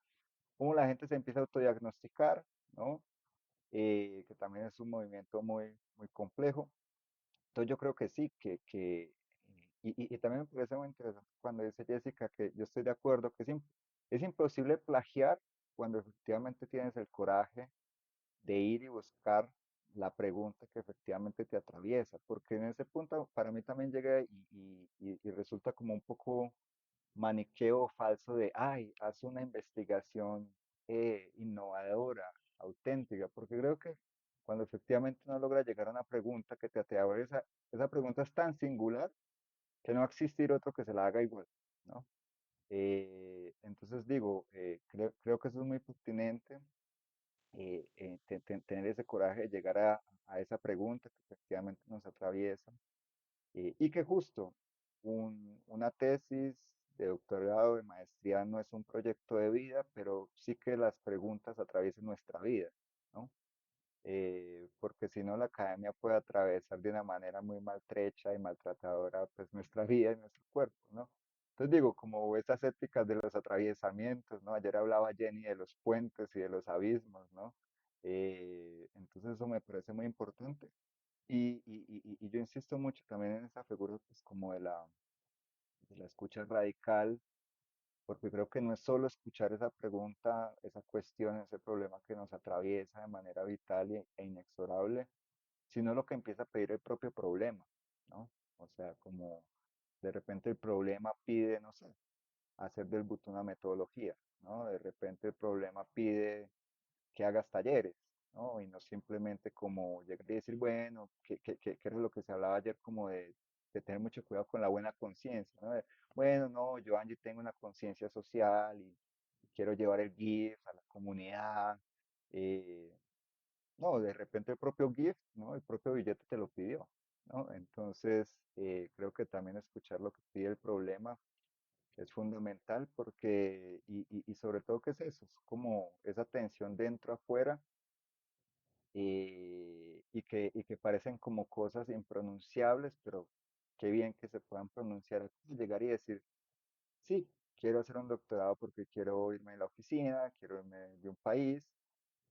cómo la gente se empieza a autodiagnosticar, ¿no? Que también es un movimiento muy, muy complejo. Entonces yo creo que sí, y también me parece muy interesante cuando dice Jessica que yo estoy de acuerdo que es imposible plagiar cuando efectivamente tienes el coraje de ir y buscar la pregunta que efectivamente te atraviesa, porque en ese punto para mí también llega y resulta como un poco maniqueo falso de, ay, haz una investigación innovadora, auténtica, porque creo que cuando efectivamente uno logra llegar a una pregunta que te atrae, esa pregunta es tan singular que no va a existir otro que se la haga igual, ¿no? Entonces digo, creo que eso es muy pertinente, tener ese coraje de llegar a esa pregunta que efectivamente nos atraviesa Y que justo una tesis de doctorado, de maestría, no es un proyecto de vida, pero sí que las preguntas atraviesen nuestra vida, ¿no? Porque si no la academia puede atravesar de una manera muy maltrecha y maltratadora pues nuestra vida y nuestro cuerpo, ¿no? Entonces digo, como estas éticas de los atraviesamientos, ¿no? Ayer hablaba Jenny de los puentes y de los abismos, ¿no? Entonces eso me parece muy importante. Y yo insisto mucho también en esa figura pues como de la escucha radical, porque creo que no es solo escuchar esa pregunta, esa cuestión, ese problema que nos atraviesa de manera vital e inexorable, sino lo que empieza a pedir el propio problema, ¿no? O sea, como de repente el problema pide, no sé, hacer del buto una metodología, ¿no? De repente el problema pide que hagas talleres, ¿no? Y no simplemente como llegar y decir, bueno, que era lo que se hablaba ayer, como de tener mucho cuidado con la buena conciencia, ¿no? Bueno, no, yo, Angie, tengo una conciencia social y quiero llevar el GIF a la comunidad. eh, no, de repente el propio GIF, ¿no? El propio billete te lo pidió, ¿no? Entonces, creo que también escuchar lo que pide el problema es fundamental porque, y sobre todo, ¿qué es eso? Es como esa tensión dentro afuera y que parecen como cosas impronunciables, pero qué bien que se puedan pronunciar, llegar y decir, sí, quiero hacer un doctorado porque quiero irme de la oficina, quiero irme de un país,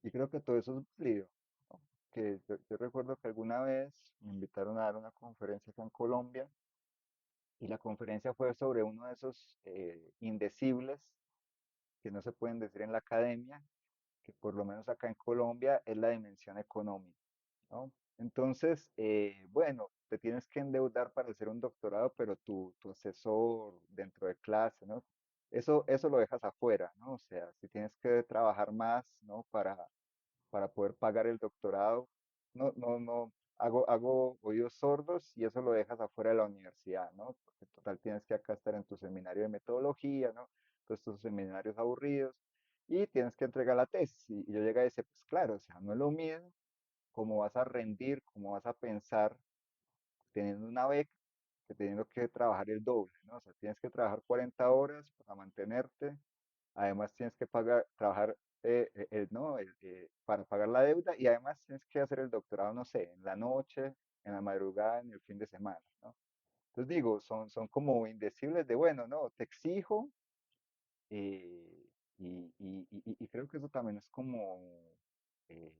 y creo que todo eso es válido, ¿no? Que yo recuerdo que alguna vez me invitaron a dar una conferencia acá en Colombia, y la conferencia fue sobre uno de esos indecibles que no se pueden decir en la academia, que por lo menos acá en Colombia es la dimensión económica, ¿no? Entonces, bueno, te tienes que endeudar para hacer un doctorado, pero tu asesor dentro de clase, ¿no? Eso lo dejas afuera, ¿no? O sea, si tienes que trabajar más, ¿no? Para poder pagar el doctorado, no, hago oídos sordos y eso lo dejas afuera de la universidad, ¿no? Porque total tienes que acá estar en tu seminario de metodología, ¿no? Todos estos seminarios aburridos y tienes que entregar la tesis. Y yo llegué a decir, pues claro, o sea, no es lo mismo cómo vas a rendir, cómo vas a pensar teniendo una beca que teniendo que trabajar el doble, ¿no? O sea, tienes que trabajar 40 horas para mantenerte, además tienes que pagar, trabajar ¿no? Para pagar la deuda y además tienes que hacer el doctorado, no sé, en la noche, en la madrugada, en el fin de semana, ¿no? Entonces digo, son como indecibles de, bueno, no, te exijo eh, y creo que eso también es como eh,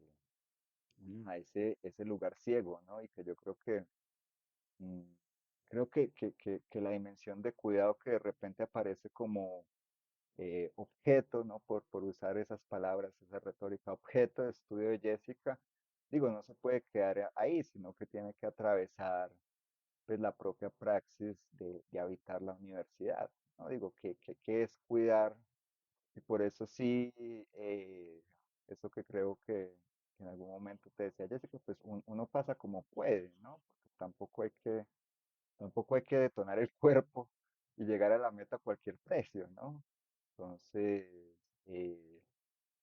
ese lugar ciego, ¿no? Y que yo mm, creo que la dimensión de cuidado que de repente aparece como objeto, ¿no? Por usar esas palabras, esa retórica, objeto de estudio de Jessica, digo, no se puede quedar ahí, sino que tiene que atravesar pues, la propia praxis de habitar la universidad, ¿no? Digo, que es cuidar, y por eso sí, eso que creo que en algún momento te decía Jessica, pues uno pasa como puede, ¿no? Porque tampoco hay que detonar el cuerpo y llegar a la meta a cualquier precio, ¿no? Entonces, eh,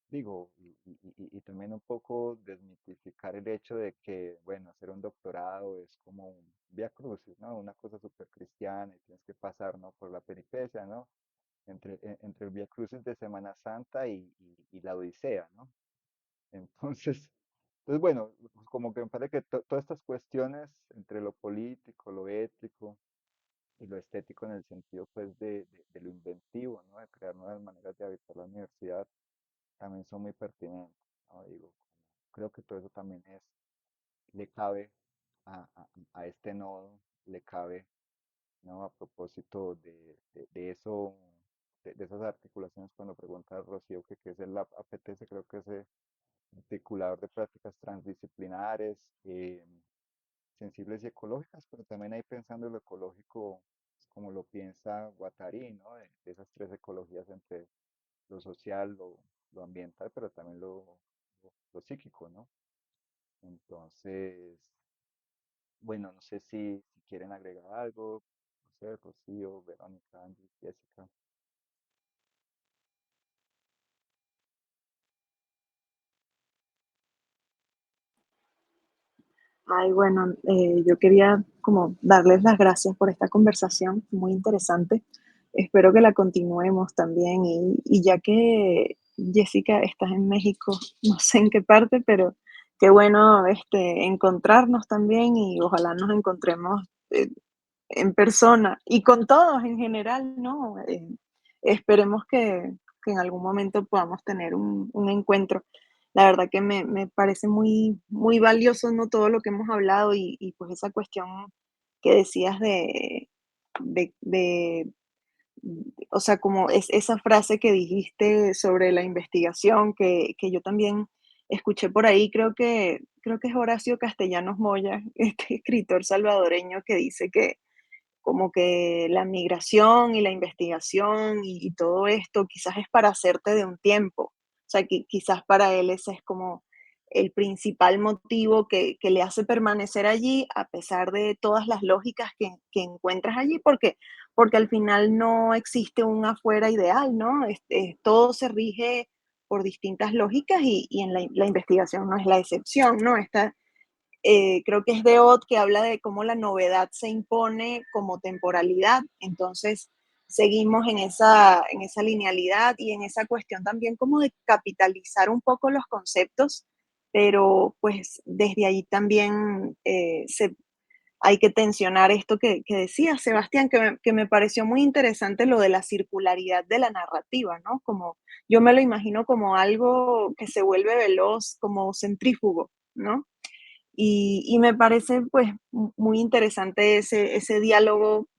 digo, y también un poco desmitificar el hecho de que, bueno, hacer un doctorado es como un vía crucis, ¿no? Una cosa súper cristiana y tienes que pasar, ¿no? Por la peripecia, ¿no? Entre el vía crucis de Semana Santa y la Odisea, ¿no? Entonces, bueno, pues como que me parece que todas estas cuestiones entre lo político, lo ético y lo estético en el sentido, pues, de lo inventivo, ¿no? De crear nuevas maneras de habitar la universidad también son muy pertinentes, ¿no? Digo, creo que todo eso también le cabe a este nodo, le cabe, ¿no? A propósito de eso, de esas articulaciones, cuando pregunta Rocío que qué es el APTC, creo que es el articulador de prácticas transdisciplinares, sensibles y ecológicas, pero también ahí pensando en lo ecológico, pues, como lo piensa Guattari, ¿no? De esas tres ecologías entre lo social, lo ambiental, pero también lo psíquico, ¿no? Entonces, bueno, no sé si quieren agregar algo, no sé, Rocío, Verónica, Angie, Jessica.
Ay, bueno, yo quería como darles las gracias por esta conversación, muy interesante. Espero que la continuemos también y ya que Jessica estás en México, no sé en qué parte, pero qué bueno encontrarnos también y ojalá nos encontremos en persona y con todos en general, ¿no? Esperemos que en algún momento podamos tener un encuentro. La verdad que me parece muy, muy valioso, ¿no? Todo lo que hemos hablado y pues esa cuestión que decías de, o sea, como es esa frase que dijiste sobre la investigación que yo también escuché por ahí, creo que es Horacio Castellanos Moya, este escritor salvadoreño que dice que como que la migración y la investigación y todo esto quizás es para hacerte de un tiempo. O sea, que quizás para él ese es como el principal motivo que le hace permanecer allí a pesar de todas las lógicas que encuentras allí, porque al final no existe un afuera ideal, ¿no? Todo se rige por distintas lógicas y en la investigación no es la excepción, ¿no? Creo que es de Ott que habla de cómo la novedad se impone como temporalidad, entonces seguimos en esa linealidad y en esa cuestión también como de capitalizar un poco los conceptos, pero pues desde ahí también hay que tensionar esto que decía Sebastián, que me pareció muy interesante lo de la circularidad de la narrativa, ¿no? Como yo me lo imagino como algo que se vuelve veloz, como centrífugo, ¿no? Y me parece pues muy interesante ese diálogo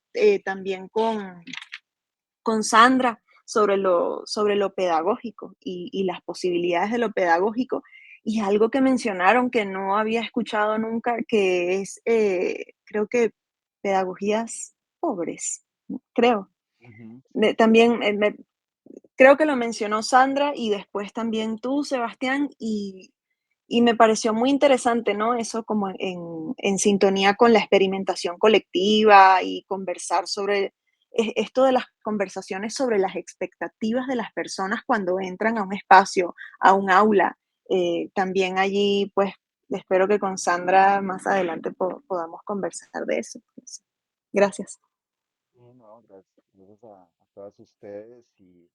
también con Sandra sobre lo pedagógico y las posibilidades de lo pedagógico. Y algo que mencionaron que no había escuchado nunca, que es, creo que pedagogías pobres, creo.
Ujú, sí.
También creo que lo mencionó Sandra y después también tú, Sebastián, y me pareció muy interesante, ¿no? Eso como en sintonía con la experimentación colectiva y conversar sobre esto de las conversaciones sobre las expectativas de las personas cuando entran a un espacio, a un aula. También allí, pues, espero que con Sandra más adelante podamos conversar de eso. Pues. Gracias.
Sí, no, gracias a todas ustedes y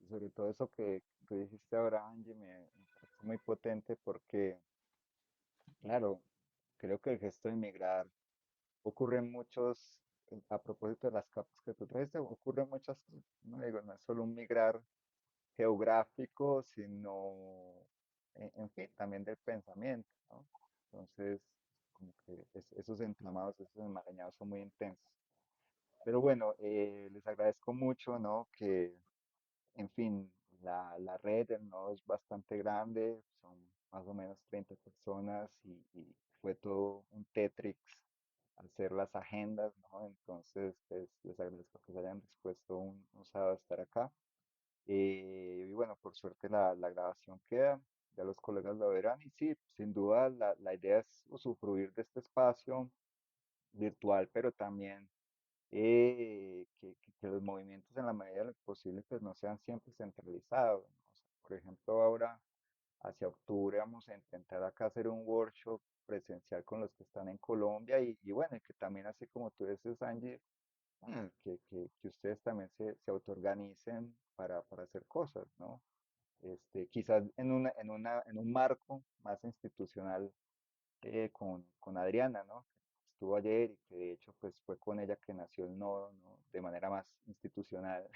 sobre todo eso que dijiste ahora, Angie, me parece muy potente porque, claro, creo que el gesto de emigrar ocurre en muchos, a propósito de las capas que tú trajiste, ocurre en muchas cosas, no digo, no es solo un migrar geográfico, sino, en fin, también del pensamiento, ¿no? Entonces, como que esos entramados, esos enmarañados son muy intensos. Pero bueno, les agradezco mucho, ¿no? Que, en fin, la red del nodo es bastante grande, son más o menos 30 personas y fue todo un Tetrix hacer las agendas, ¿no? Entonces, pues, les agradezco que se hayan dispuesto un sábado a estar acá. Y bueno, por suerte la grabación queda, ya los colegas lo verán y sí, sin duda la idea es usufruir de este espacio virtual, pero también que los movimientos en la medida de lo posible pues no sean siempre centralizados, ¿no? O sea, por ejemplo, ahora hacia octubre vamos a intentar acá hacer un workshop presencial con los que están en Colombia y bueno, y que también así como tú dices, Angie, que ustedes también se autoorganicen para hacer cosas, ¿no? Quizás en un marco más institucional con Adriana, ¿no? Que estuvo ayer y que de hecho pues fue con ella que nació el nodo, ¿no? De manera más institucional.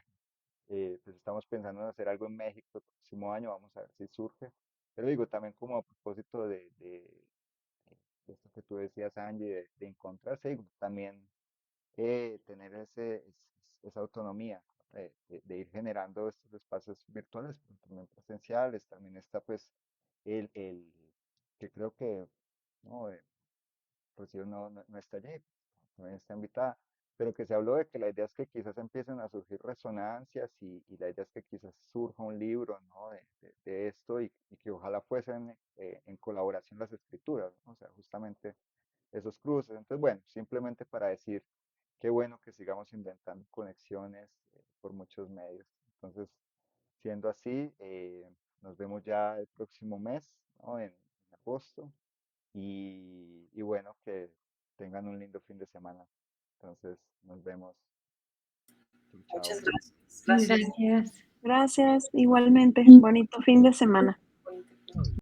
Pues estamos pensando en hacer algo en México el próximo año, vamos a ver si surge. Pero digo, también como a propósito de esto que tú decías, Angie, de encontrarse, digo, también tener esa autonomía de ir generando estos espacios virtuales, pero también presenciales. También está pues el que creo que, ¿no? Rocío no está allí, también está invitada, pero que se habló de que la idea es que quizás empiecen a surgir resonancias y la idea es que quizás surja un libro, ¿no? De esto y que ojalá fuesen en colaboración las escrituras, ¿no? O sea, justamente esos cruces. Entonces, bueno, simplemente para decir qué bueno que sigamos inventando conexiones por muchos medios. Entonces, siendo así, nos vemos ya el próximo mes, ¿no? En agosto. y bueno, que tengan un lindo fin de semana. Entonces, nos vemos. Chau,
Muchas
chao.
gracias. Gracias.
Gracias.
Gracias, igualmente. Bonito fin de semana.
Bonito fin.